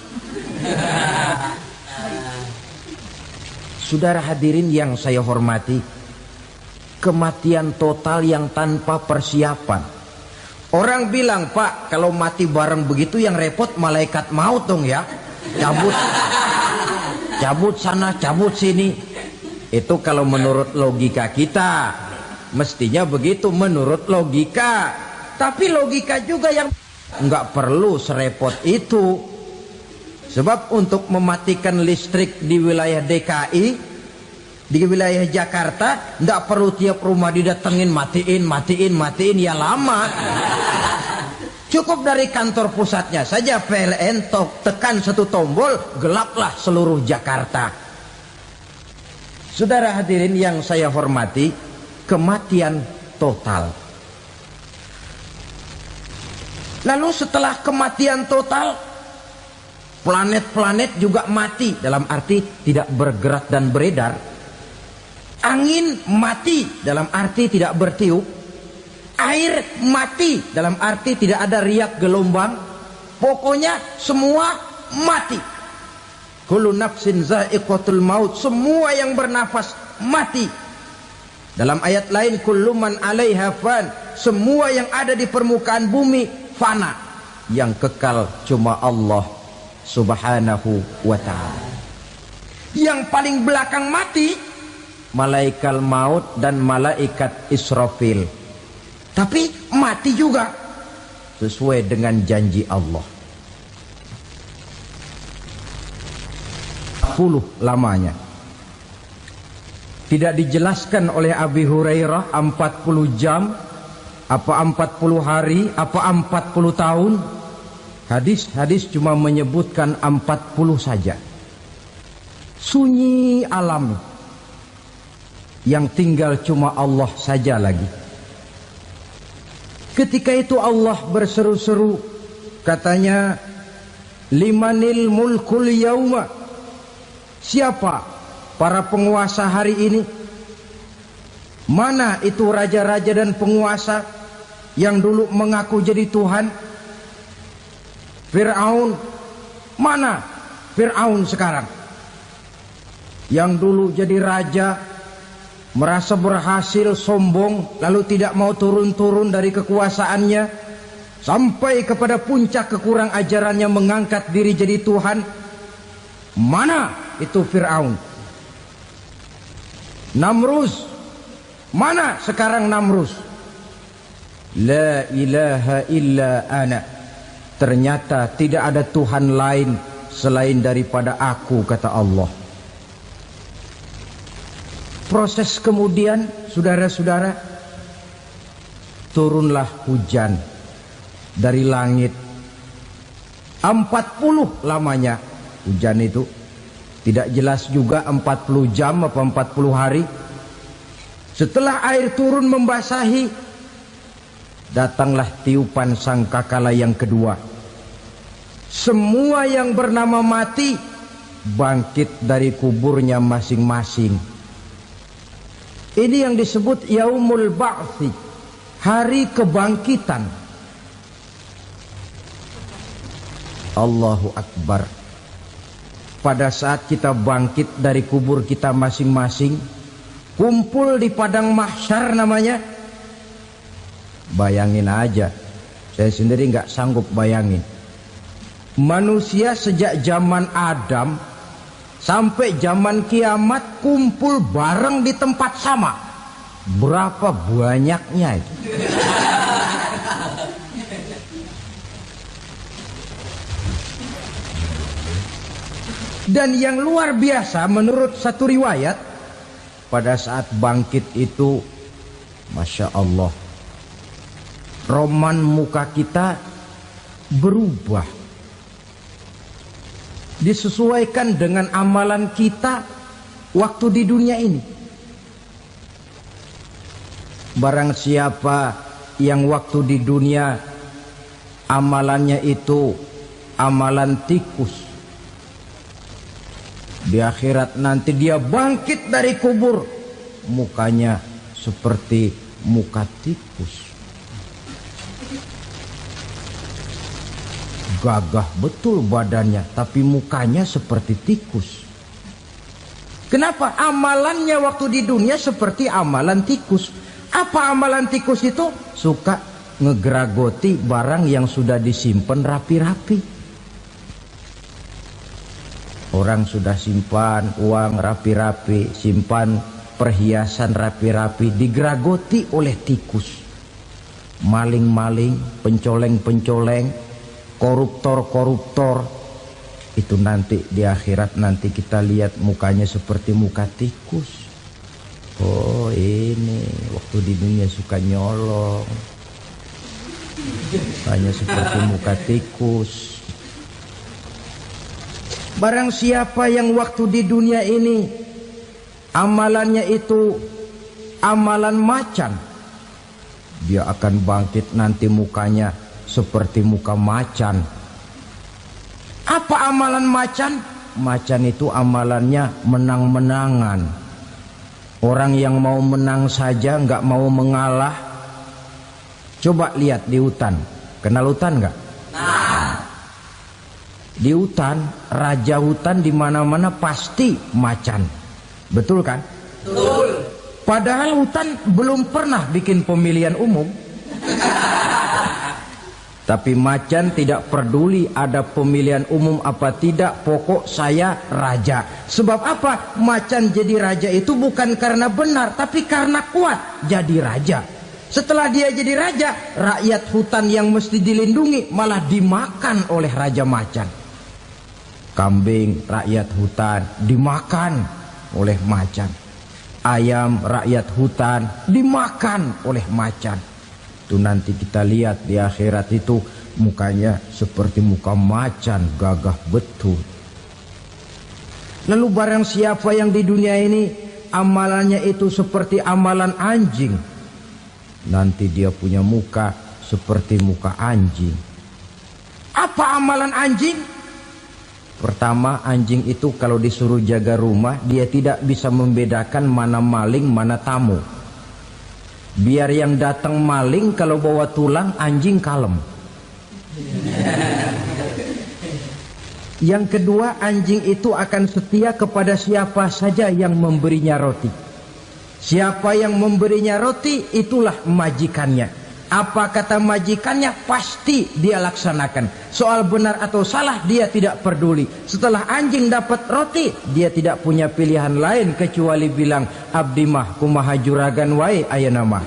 Saudara hadirin yang saya hormati, kematian total yang tanpa persiapan. Orang bilang, Pak, kalau mati bareng begitu yang repot malaikat maut dong ya. Cabut sana, cabut sini. Itu kalau menurut logika kita, mestinya begitu menurut logika. Tapi logika juga yang nggak perlu serepot itu. Sebab untuk mematikan listrik di wilayah DKI, di wilayah Jakarta, nggak perlu tiap rumah didatengin, matiin, ya lama. Cukup dari kantor pusatnya saja PLN tekan satu tombol, gelaplah seluruh Jakarta. Saudara hadirin yang saya hormati, kematian total. Lalu setelah kematian total, planet-planet juga mati, dalam arti tidak bergerak dan beredar. Angin mati, dalam arti tidak bertiup. Air mati, dalam arti tidak ada riak gelombang. Pokoknya semua mati. Kullu nafsin za'iqatul maut. Semua yang bernafas mati. Dalam ayat lain, kullu man 'alaiha fan. Semua yang ada di permukaan bumi fana. Yang kekal cuma Allah Subhanahu wa ta'ala. Yang paling belakang mati malaikat maut dan malaikat Israfil. Tapi mati juga sesuai dengan janji Allah. 10 lamanya. Tidak dijelaskan oleh Abi Hurairah 40 jam, apa 40 hari, apa 40 tahun. Hadis-hadis cuma menyebutkan 40 saja. Sunyi alam, yang tinggal cuma Allah saja lagi. Ketika itu Allah berseru-seru, katanya, limanil mulkul yauma. Siapa para penguasa hari ini? Mana itu raja-raja dan penguasa yang dulu mengaku jadi Tuhan? Fir'aun. Mana Fir'aun sekarang? Yang dulu jadi raja, merasa berhasil, sombong, lalu tidak mau turun-turun dari kekuasaannya, sampai kepada puncak kekurang ajarannya mengangkat diri jadi Tuhan. Mana itu Fir'aun? Namrus. Mana sekarang Namrus? La ilaha illa ana. Ternyata tidak ada Tuhan lain selain daripada aku, kata Allah. Proses kemudian, saudara-saudara, turunlah hujan dari langit. 40 lamanya hujan itu. Tidak jelas juga 40 jam apa 40 hari. Setelah air turun membasahi, datanglah tiupan sangkakala yang kedua. Semua yang bernama mati bangkit dari kuburnya masing-masing. Ini yang disebut Yaumul Ba'thi, hari kebangkitan. Allahu Akbar. Pada saat kita bangkit dari kubur kita masing-masing, kumpul di padang mahsyar namanya. Bayangin aja, saya sendiri nggak sanggup bayangin. Manusia sejak zaman Adam sampai zaman kiamat kumpul bareng di tempat sama. Berapa banyaknya itu? Dan yang luar biasa menurut satu riwayat, pada saat bangkit itu, Masya Allah, roman muka kita berubah, disesuaikan dengan amalan kita waktu di dunia ini. Barang siapa yang waktu di dunia amalannya itu amalan tikus, di akhirat nanti dia bangkit dari kubur, mukanya seperti muka tikus. Gagah betul badannya, tapi mukanya seperti tikus. Kenapa? Amalannya waktu di dunia seperti amalan tikus. Apa amalan tikus itu? Suka ngegeragoti barang yang sudah disimpan rapi-rapi. Orang sudah simpan uang rapi-rapi, simpan perhiasan rapi-rapi, digeragoti oleh tikus. Maling-maling, pencoleng-pencoleng, koruptor-koruptor. Itu nanti di akhirat nanti kita lihat mukanya seperti muka tikus. Oh ini waktu di dunia suka nyolong, hanya seperti muka tikus. Barang siapa yang waktu di dunia ini amalannya itu amalan macan, dia akan bangkit nanti mukanya seperti muka macan. Apa amalan macan? Macan itu amalannya menang-menangan. Orang yang mau menang saja nggak mau mengalah. Coba lihat di hutan, kenal hutan nggak? Di hutan, raja hutan di mana-mana pasti macan. Betul kan? Betul. Padahal hutan belum pernah bikin pemilihan umum. Tapi macan tidak peduli ada pemilihan umum apa tidak, pokok saya raja. Sebab apa? Macan jadi raja itu bukan karena benar, tapi karena kuat jadi raja. Setelah dia jadi raja, rakyat hutan yang mesti dilindungi malah dimakan oleh raja macan. Kambing rakyat hutan dimakan oleh macan. Ayam rakyat hutan dimakan oleh macan. Itu nanti kita lihat di akhirat itu mukanya seperti muka macan, gagah betul. Lalu barang siapa yang di dunia ini amalannya itu seperti amalan anjing, nanti dia punya muka seperti muka anjing. Apa amalan anjing? Pertama, anjing itu kalau disuruh jaga rumah, dia tidak bisa membedakan mana maling, mana tamu. Biar yang datang maling, kalau bawa tulang, anjing kalem. Yang kedua, anjing itu akan setia kepada siapa saja yang memberinya roti. Siapa yang memberinya roti, itulah majikannya. Apa kata majikannya pasti dia laksanakan. Soal benar atau salah dia tidak peduli. Setelah anjing dapat roti, dia tidak punya pilihan lain kecuali bilang, abdi mah kumaha juragan wae ayeuna mah.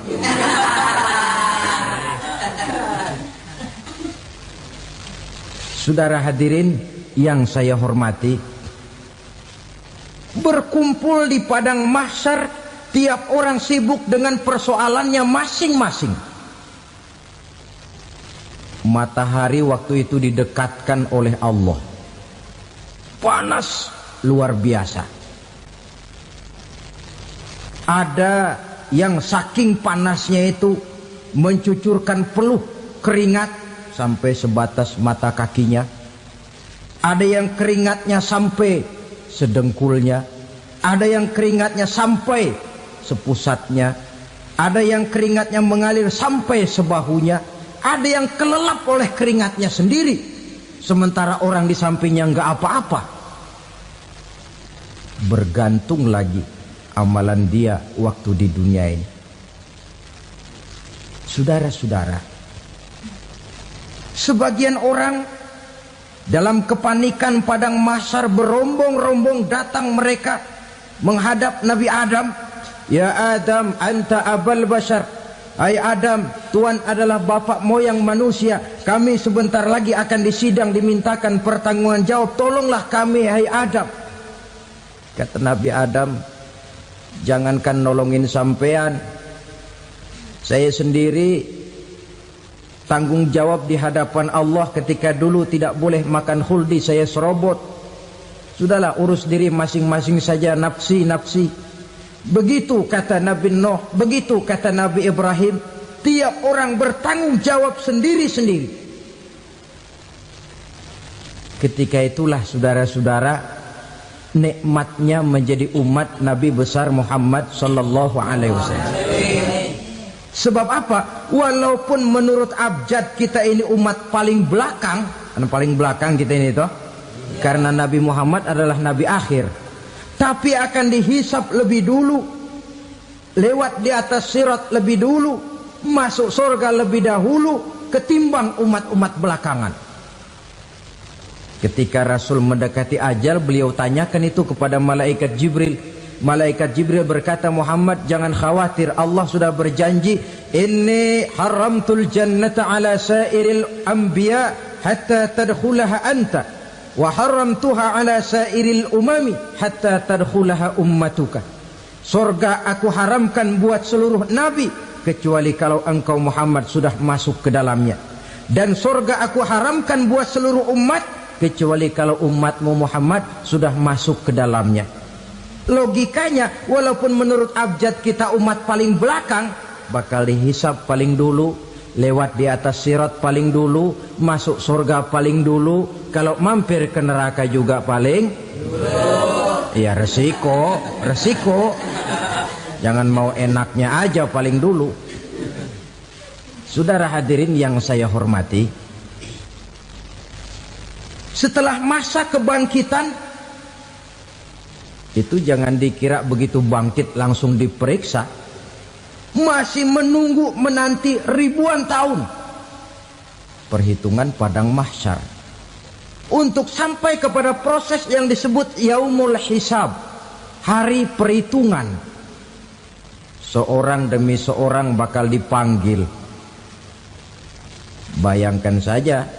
Saudara hadirin yang saya hormati, berkumpul di padang mahsyar, tiap orang sibuk dengan persoalannya masing-masing. Matahari waktu itu didekatkan oleh Allah. Panas luar biasa. Ada yang saking panasnya itu mencucurkan peluh keringat sampai sebatas mata kakinya. Ada yang keringatnya sampai sedengkulnya. Ada yang keringatnya sampai sepusatnya. Ada yang keringatnya mengalir sampai sebahunya. Ada yang kelelap oleh keringatnya sendiri, sementara orang di sampingnya nggak apa-apa. Bergantung lagi amalan dia waktu di dunia ini. Saudara-saudara, sebagian orang dalam kepanikan padang mahsyar berombong-rombong datang mereka menghadap Nabi Adam. Ya Adam, anta abal bashar. Hai Adam, Tuhan adalah bapak moyang manusia. Kami sebentar lagi akan disidang, dimintakan pertanggungan jawab. Tolonglah kami, hai Adam. Kata Nabi Adam, jangankan nolongin sampean, saya sendiri tanggung jawab di hadapan Allah ketika dulu tidak boleh makan khuldi, saya serobot. Sudahlah, urus diri masing-masing saja, nafsi. Begitu kata Nabi Nuh, begitu kata Nabi Ibrahim. Tiap orang bertanggung jawab sendiri-sendiri. Ketika itulah saudara-saudara, nikmatnya menjadi umat Nabi besar Muhammad sallallahu alaihi wasallam. Sebab apa? Walaupun menurut abjad kita ini umat paling belakang, paling belakang kita ini toh, karena Nabi Muhammad adalah Nabi akhir. Tapi akan dihisap lebih dulu, lewat di atas sirat lebih dulu, masuk surga lebih dahulu ketimbang umat-umat belakangan. Ketika Rasul mendekati ajal, beliau tanyakan itu kepada malaikat Jibril. Malaikat Jibril berkata, Muhammad jangan khawatir, Allah sudah berjanji, inni haramtul jannata ala sairil anbiya hatta tadkhulaha anta, wa haramtuha ala sairil umami hatta tadkhulaha ummatuka. Surga aku haramkan buat seluruh nabi kecuali kalau engkau Muhammad sudah masuk ke dalamnya, dan surga aku haramkan buat seluruh umat kecuali kalau umatmu Muhammad sudah masuk ke dalamnya. Logikanya, walaupun menurut abjad kita umat paling belakang, bakal dihisap paling dulu, lewat di atas sirat paling dulu, masuk surga paling dulu, kalau mampir ke neraka juga paling dulu. Ya resiko. Jangan mau enaknya aja paling dulu. Saudara hadirin yang saya hormati, setelah masa kebangkitan itu jangan dikira begitu bangkit langsung diperiksa. Masih menunggu menanti ribuan tahun perhitungan padang mahsyar untuk sampai kepada proses yang disebut yaumul hisab, hari perhitungan. Seorang demi seorang bakal dipanggil. Bayangkan saja,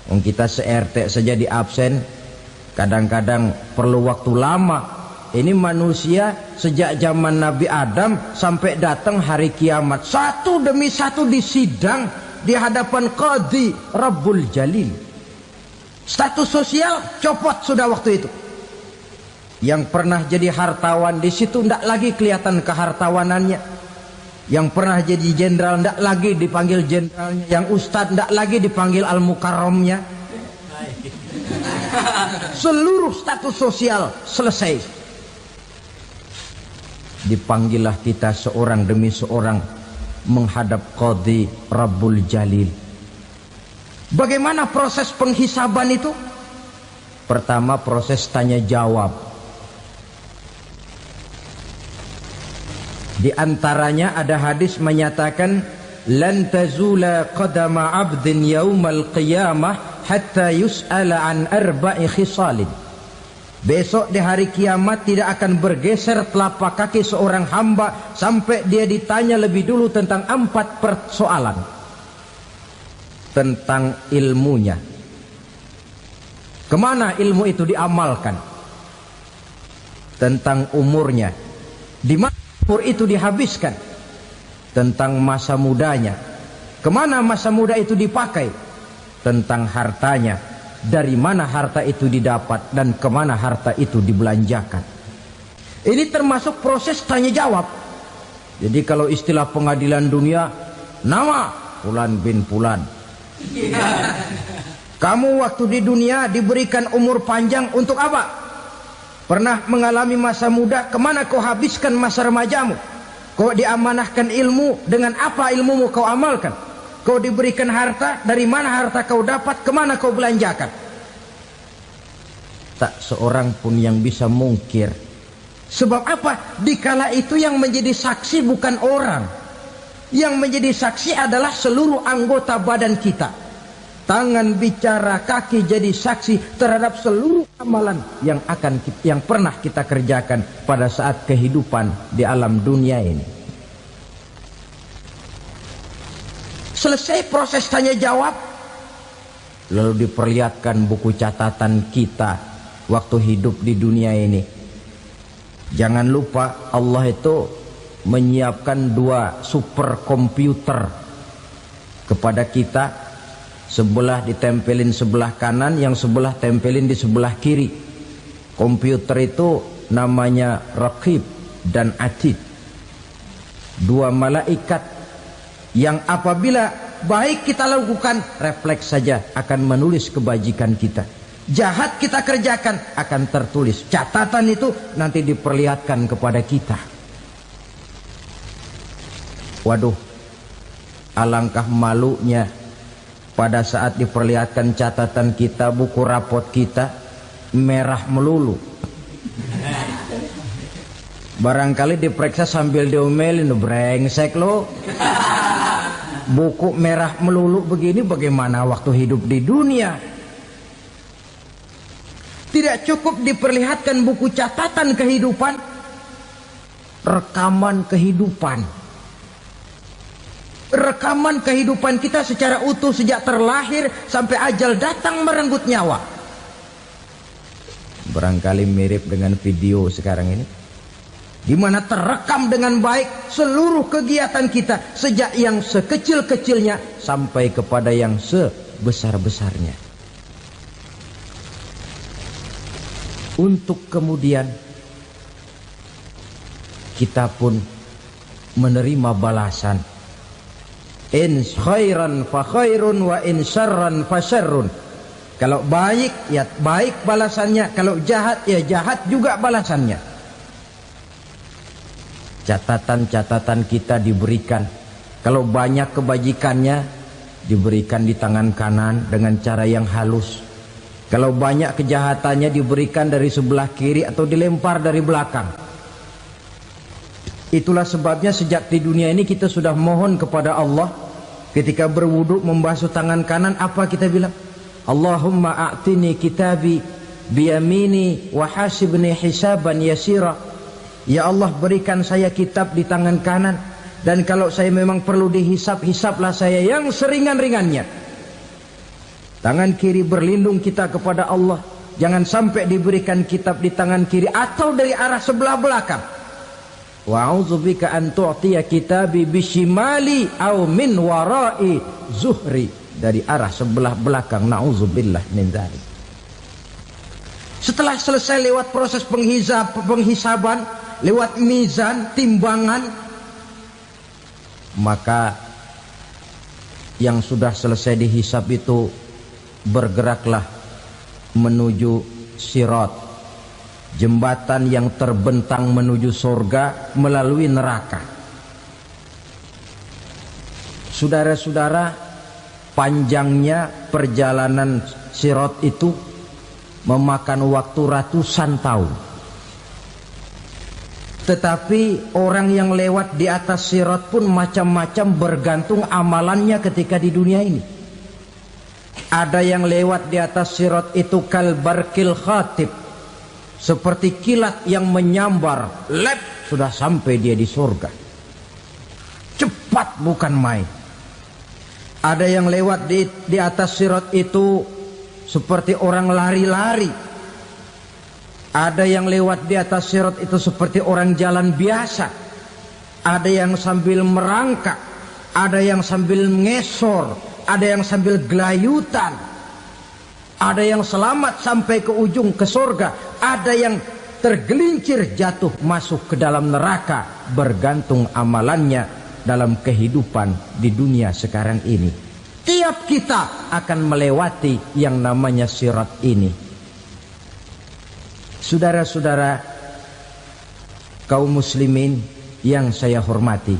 kita se-RT saja di absen, kadang-kadang perlu waktu lama. Ini manusia sejak zaman Nabi Adam sampai datang hari kiamat, satu demi satu disidang di hadapan Qadhi Rabbul Jalil. Status sosial copot sudah waktu itu. Yang pernah jadi hartawan di situ tidak lagi kelihatan kehartawanannya. Yang pernah jadi jenderal tidak lagi dipanggil jenderalnya. Yang ustadz tidak lagi dipanggil al-mukarramnya. Seluruh status sosial selesai. Dipanggillah kita seorang demi seorang menghadap Qadhi Rabbul Jalil. Bagaimana proses penghisaban itu? Pertama, proses tanya jawab. Di antaranya ada hadis menyatakan, lan tazula qadama 'abdin yaumal qiyamah hatta yus'ala an arba'i khisalin. Besok di hari kiamat tidak akan bergeser telapak kaki seorang hamba sampai dia ditanya lebih dulu tentang 4 persoalan. Tentang ilmunya. Kemana ilmu itu diamalkan? Tentang umurnya. Di mana umur itu dihabiskan? Tentang masa mudanya. Kemana masa muda itu dipakai? tentang hartanya, dari mana harta itu didapat dan kemana harta itu dibelanjakan. Ini termasuk proses tanya jawab. Jadi kalau istilah pengadilan dunia, nama Fulan bin Fulan. Kamu waktu di dunia diberikan umur panjang untuk apa? Pernah mengalami masa muda, kemana kau habiskan masa remajamu? Kau diamanahkan ilmu, dengan apa ilmumu kau amalkan? Kau diberikan harta, dari mana harta kau dapat, kemana kau belanjakan? Tak seorang pun yang bisa mungkir. Sebab apa? Dikala itu yang menjadi saksi bukan orang. Yang menjadi saksi adalah seluruh anggota badan kita. Tangan bicara, kaki jadi saksi terhadap seluruh amalan yang pernah kita kerjakan pada saat kehidupan di alam dunia ini. Selesai proses tanya jawab, lalu diperlihatkan buku catatan kita waktu hidup di dunia ini. Jangan lupa Allah itu menyiapkan 2 superkomputer kepada kita. Sebelah ditempelin sebelah kanan, yang sebelah tempelin di sebelah kiri. Komputer itu namanya Raqib dan Atid. 2 malaikat yang apabila baik kita lakukan, refleks saja akan menulis kebajikan kita. Jahat kita kerjakan, akan tertulis. Catatan itu nanti diperlihatkan kepada kita. Waduh, alangkah malunya pada saat diperlihatkan catatan kita, buku rapot kita merah melulu. Barangkali diperiksa sambil diomelin, brengsek lo. Buku merah melulu begini, bagaimana waktu hidup di dunia? Tidak cukup diperlihatkan buku catatan kehidupan, rekaman kehidupan. Rekaman kehidupan kita secara utuh sejak terlahir sampai ajal datang merenggut nyawa. Barangkali mirip dengan video sekarang ini, di mana terekam dengan baik seluruh kegiatan kita, sejak yang sekecil-kecilnya sampai kepada yang sebesar-besarnya. Untuk kemudian kita pun menerima balasan. In khairan fa khairun wa in syarran fa syarrun. Kalau baik ya baik balasannya, kalau jahat ya jahat juga balasannya. Catatan-catatan kita diberikan. Kalau banyak kebajikannya diberikan di tangan kanan dengan cara yang halus. Kalau banyak kejahatannya diberikan dari sebelah kiri atau dilempar dari belakang. Itulah sebabnya sejak di dunia ini kita sudah mohon kepada Allah. Ketika berwudu membasuh tangan kanan, apa kita bilang? Allahumma a'tini kitabi biyamini wa hasibni hisaban yasira. Ya Allah, berikan saya kitab di tangan kanan, dan kalau saya memang perlu dihisap, hisaplah saya yang seringan-ringannya. Tangan kiri berlindung kita kepada Allah, jangan sampai diberikan kitab di tangan kiri atau dari arah sebelah belakang. Wa a'udzubika an tu'tiya kitabi bishimali aw min wara'i zuhri, dari arah sebelah belakang. Na'udzubillah min dzalik. Setelah selesai lewat proses penghisaban, lewat mizan, timbangan, maka yang sudah selesai dihisab itu bergeraklah menuju sirat, jembatan yang terbentang menuju surga melalui neraka. Saudara-saudara, panjangnya perjalanan sirat itu memakan waktu ratusan tahun. Tetapi orang yang lewat di atas sirat pun macam-macam, bergantung amalannya ketika di dunia ini. Ada yang lewat di atas sirat itu kal barqil khatib, seperti kilat yang menyambar, lep, sudah sampai dia di surga. Cepat bukan main. Ada yang lewat di atas sirat itu seperti orang lari-lari. Ada yang lewat di atas sirat itu seperti orang jalan biasa. Ada yang sambil merangkak, ada yang sambil ngesor, ada yang sambil gelayutan, ada yang selamat sampai ke ujung ke surga, ada yang tergelincir jatuh masuk ke dalam neraka, bergantung amalannya dalam kehidupan di dunia sekarang ini. Tiap kita akan melewati yang namanya sirat ini. Saudara-saudara kaum muslimin yang saya hormati,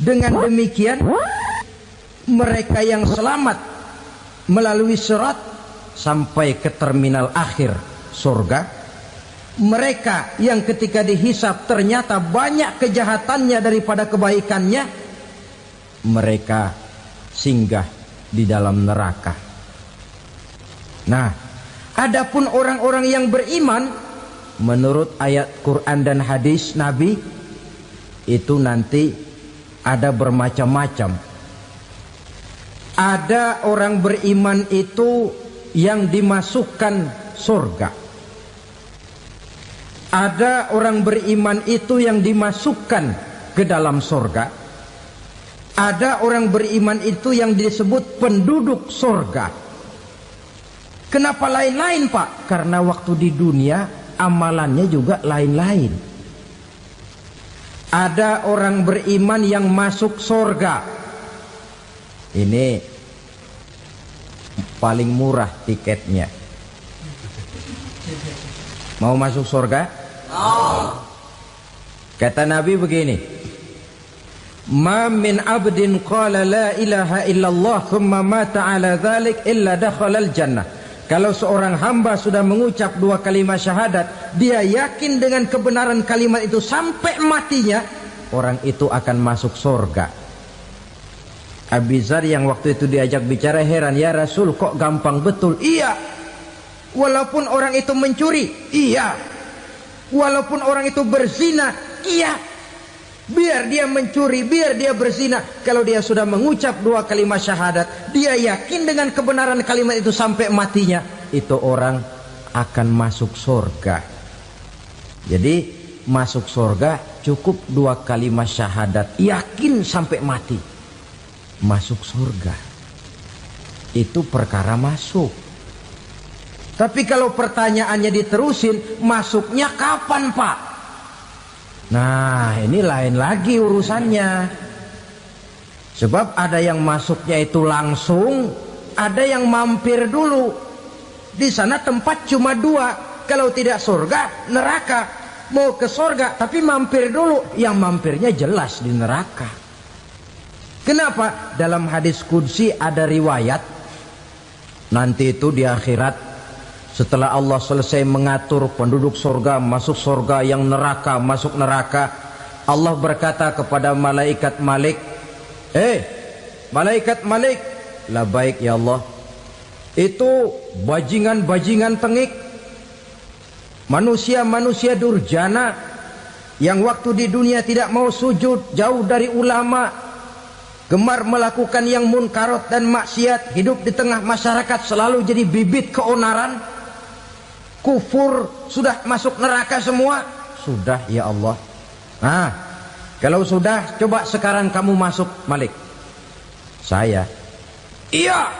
dengan demikian mereka yang selamat melalui sirat sampai ke terminal akhir surga, mereka yang ketika dihisab ternyata banyak kejahatannya daripada kebaikannya, mereka singgah di dalam neraka. Nah, adapun orang-orang yang beriman menurut ayat Quran dan hadis Nabi itu nanti ada bermacam-macam. Ada orang beriman itu yang dimasukkan surga. Ada orang beriman itu yang dimasukkan ke dalam surga. Ada orang beriman itu yang disebut penduduk surga. Kenapa lain-lain, Pak? Karena waktu di dunia amalannya juga lain-lain. Ada orang beriman yang masuk surga. Ini paling murah tiketnya. Mau masuk surga? Kata Nabi begini, ma min abdin qala la ilaha illallah thumma mata ala dhalik illa dakhalal jannah. Kalau seorang hamba sudah mengucap dua kalimat syahadat, dia yakin dengan kebenaran kalimat itu sampai matinya, orang itu akan masuk surga. Abi Dzar yang waktu itu diajak bicara heran, ya Rasul kok gampang betul? Iya. Walaupun orang itu mencuri, iya. Walaupun orang itu berzina, iya. Biar dia mencuri, biar dia berzina, kalau dia sudah mengucap dua kalimat syahadat, dia yakin dengan kebenaran kalimat itu sampai matinya, itu orang akan masuk surga. Jadi masuk surga cukup dua kalimat syahadat, yakin sampai mati, masuk surga. Itu perkara masuk. Tapi kalau pertanyaannya diterusin, masuknya kapan, Pak? Nah, ini lain lagi urusannya. Sebab ada yang masuknya itu langsung, ada yang mampir dulu. Di sana tempat cuma dua, kalau tidak surga, neraka. Mau ke surga tapi mampir dulu, yang mampirnya jelas di neraka. Kenapa? Dalam hadis qudsi ada riwayat, nanti itu di akhirat, setelah Allah selesai mengatur penduduk surga masuk surga, yang neraka masuk neraka, Allah berkata kepada malaikat Malik, malaikat Malik, labaik ya Allah, itu bajingan-bajingan tengik, manusia-manusia durjana yang waktu di dunia tidak mau sujud, jauh dari ulama, gemar melakukan yang munkarat dan maksiat, hidup di tengah masyarakat selalu jadi bibit keonaran, kufur, sudah masuk neraka semua. Sudah ya Allah. Nah, kalau sudah, coba sekarang kamu masuk, Malik. Saya, iya,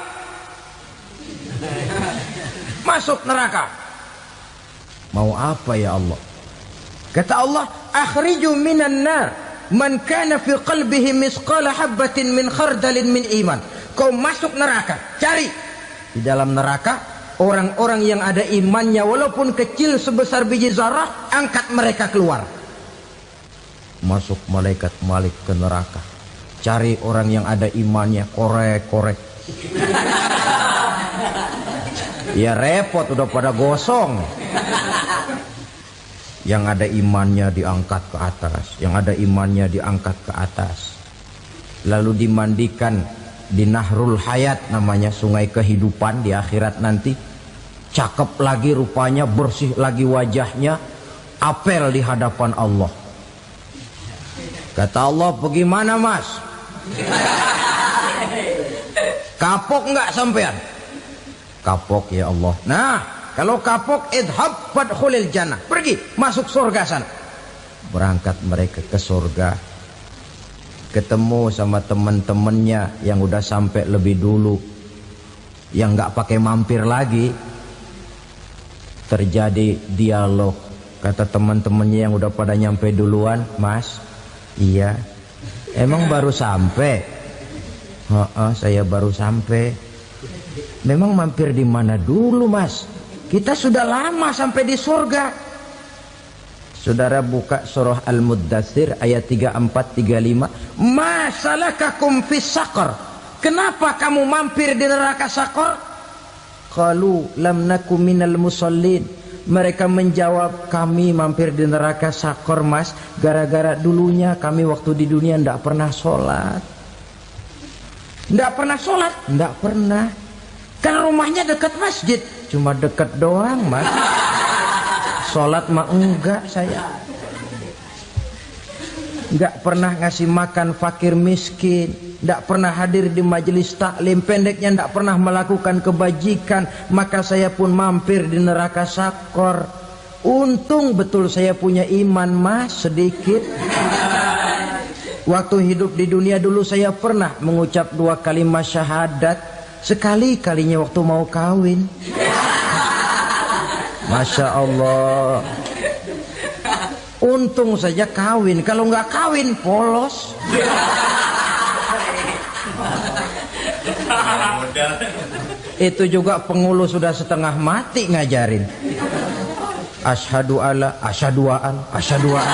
masuk neraka. Mau apa ya Allah? Kata Allah, akhriju minan nar man kana fi qalbihi misqala habatin min khardalin min iman. Kau masuk neraka, cari di dalam neraka orang-orang yang ada imannya walaupun kecil sebesar biji zarah, angkat mereka keluar. Masuk malaikat Malik ke neraka, cari orang yang ada imannya, korek-korek. Ya repot, udah pada gosong. Yang ada imannya diangkat ke atas, yang ada imannya diangkat ke atas, lalu dimandikan di Nahrul Hayat, namanya sungai kehidupan di akhirat nanti. Cakep lagi rupanya, bersih lagi wajahnya, apel di hadapan Allah. Kata Allah, bagaimana mas? Kapok nggak sampean? Kapok ya Allah. Nah, kalau kapok, idhab fadkhulil jannah, pergi masuk surga sana. Berangkat mereka ke surga. ketemu sama teman-temannya yang udah sampai lebih dulu, yang nggak pakai mampir lagi. Terjadi dialog. Kata teman-temannya yang udah pada nyampe duluan, Mas, iya, emang baru sampai? Saya baru sampai. Memang mampir di mana dulu, Mas? Kita sudah lama sampai di surga. Saudara buka surah Al-Muddatsir ayat 34-35. Ma salakakum fis saqar? Kenapa kamu mampir di neraka Saqar? Qalu lam naku minal musallin. Mereka menjawab, kami mampir di neraka Saqar, Mas, gara-gara dulunya kami waktu di dunia tidak pernah sholat. Tidak pernah sholat? Tidak pernah. Kan rumahnya dekat masjid, cuma dekat doang, Mas. Sholat mah enggak saya. Enggak pernah ngasih makan fakir miskin, enggak pernah hadir di majelis taklim, pendeknya enggak pernah melakukan kebajikan, maka saya pun mampir di neraka Saqar. Untung betul saya punya iman, Mas, sedikit. Waktu hidup di dunia dulu saya pernah mengucap 2 kalimat syahadat. Sekali-kalinya waktu mau kawin. Masya Allah. Untung saja kawin. Kalau nggak kawin polos. Itu juga pengulu sudah setengah mati ngajarin. Asyhadu alla, asyhadu an, asyhadu an.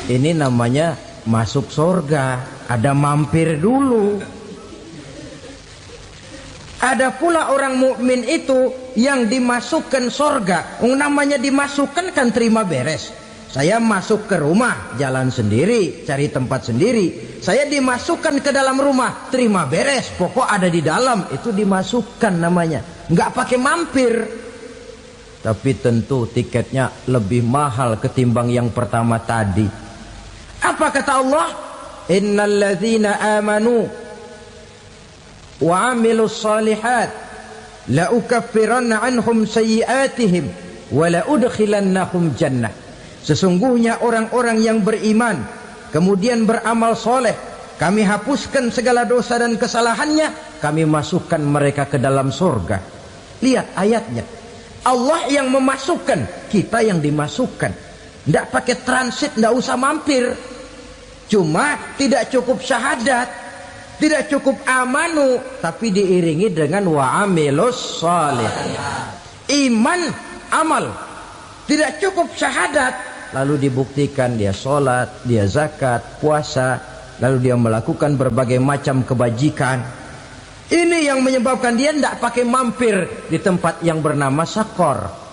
Ini namanya masuk surga, ada mampir dulu. Ada pula orang mukmin itu yang dimasukkan surga. Namanya dimasukkan kan terima beres. Saya masuk ke rumah, jalan sendiri, cari tempat sendiri. Saya dimasukkan ke dalam rumah, terima beres, pokok ada di dalam, itu dimasukkan namanya. Nggak pakai mampir. Tapi tentu tiketnya lebih mahal ketimbang yang pertama tadi. Apa kata Allah? Innal ladzina amanu wa amilus salihat la ukaffiranna anhum sayyi'atihim wa la udkhilannahum jannah. Sesungguhnya orang-orang yang beriman kemudian beramal soleh, kami hapuskan segala dosa dan kesalahannya, kami masukkan mereka ke dalam surga. Lihat ayatnya. Allah yang memasukkan, kita yang dimasukkan. Tidak pakai transit, tidak usah mampir. Cuma tidak cukup syahadat, tidak cukup amanu, tapi diiringi dengan wa'amilus salih. Iman, amal. Tidak cukup syahadat, lalu dibuktikan dia sholat, dia zakat, puasa, lalu dia melakukan berbagai macam kebajikan. Ini yang menyebabkan dia tidak pakai mampir di tempat yang bernama Saqar.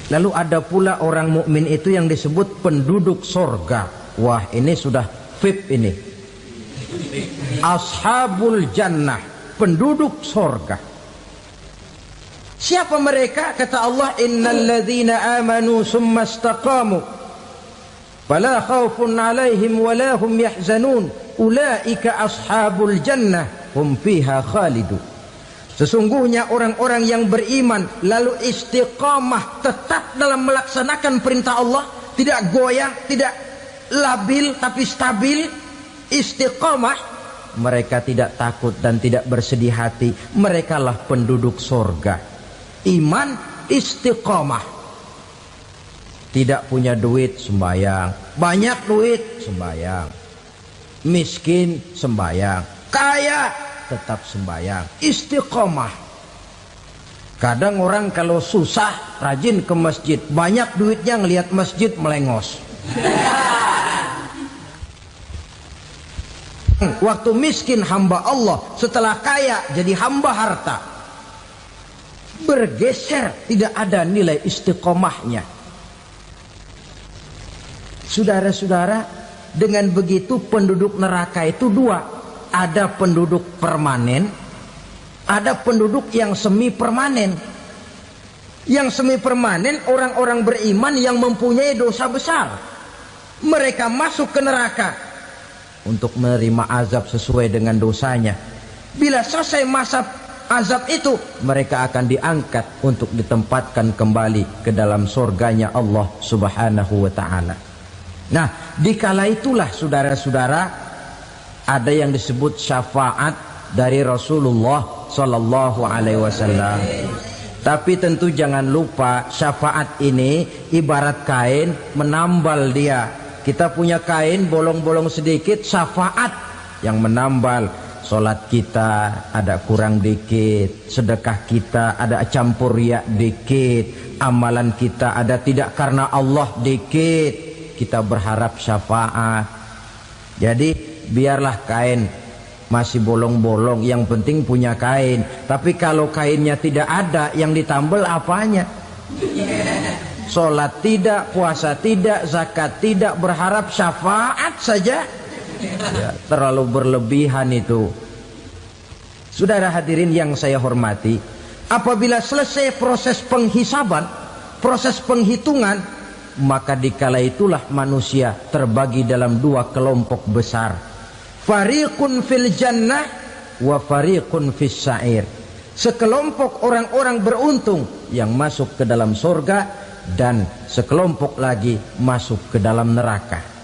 Lalu ada pula orang mukmin itu yang disebut penduduk surga. Wah, ini sudah VIP ini. Ashabul jannah, penduduk surga. Siapa mereka? Kata Allah, innal ladzina amanu summa istaqamu fala khaufun 'alaihim wala hum yahzanun ulaika ashabul jannah hum fiha khalidun. Sesungguhnya orang-orang yang beriman lalu istiqamah, tetap dalam melaksanakan perintah Allah, tidak goyang, tidak labil tapi stabil, istiqamah, mereka tidak takut dan tidak bersedih hati. Merekalah penduduk surga. Iman, istiqamah. Tidak punya duit, sembayang. Banyak duit, sembayang. Miskin, sembayang. Kaya, tetap sembahyang, istiqomah. Kadang orang kalau susah rajin ke masjid, banyak duitnya ngelihat masjid melengos. Waktu miskin hamba Allah, setelah kaya jadi hamba harta. Bergeser, tidak ada nilai istiqomahnya. Saudara-saudara, dengan begitu penduduk neraka itu dua. Ada penduduk permanen, ada penduduk yang semi permanen. Yang semi permanen orang-orang beriman yang mempunyai dosa besar. Mereka masuk ke neraka untuk menerima azab sesuai dengan dosanya. Bila selesai masa azab itu, mereka akan diangkat untuk ditempatkan kembali ke dalam surganya Allah Subhanahu wa ta'ala. Nah, dikala itulah saudara-saudara, ada yang disebut syafaat dari Rasulullah Sallallahu Alaihi Wasallam. Tapi tentu jangan lupa, syafaat ini ibarat kain menambal dia. Kita punya kain bolong-bolong sedikit, syafaat yang menambal. Solat kita ada kurang dikit, sedekah kita ada campur riak dikit, amalan kita ada tidak karena Allah dikit, kita berharap syafaat. Jadi biarlah kain masih bolong-bolong, yang penting punya kain. Tapi kalau kainnya tidak ada, yang ditambal apanya? Sholat tidak, puasa tidak, zakat tidak, berharap syafaat saja. Ya, terlalu berlebihan itu. Saudara hadirin yang saya hormati, apabila selesai proses penghisaban, proses penghitungan, maka dikala itulah manusia terbagi dalam dua kelompok besar. Fariqun fil jannah wa fariqun fis sa'ir. Sekelompok orang-orang beruntung yang masuk ke dalam surga, dan sekelompok lagi masuk ke dalam neraka.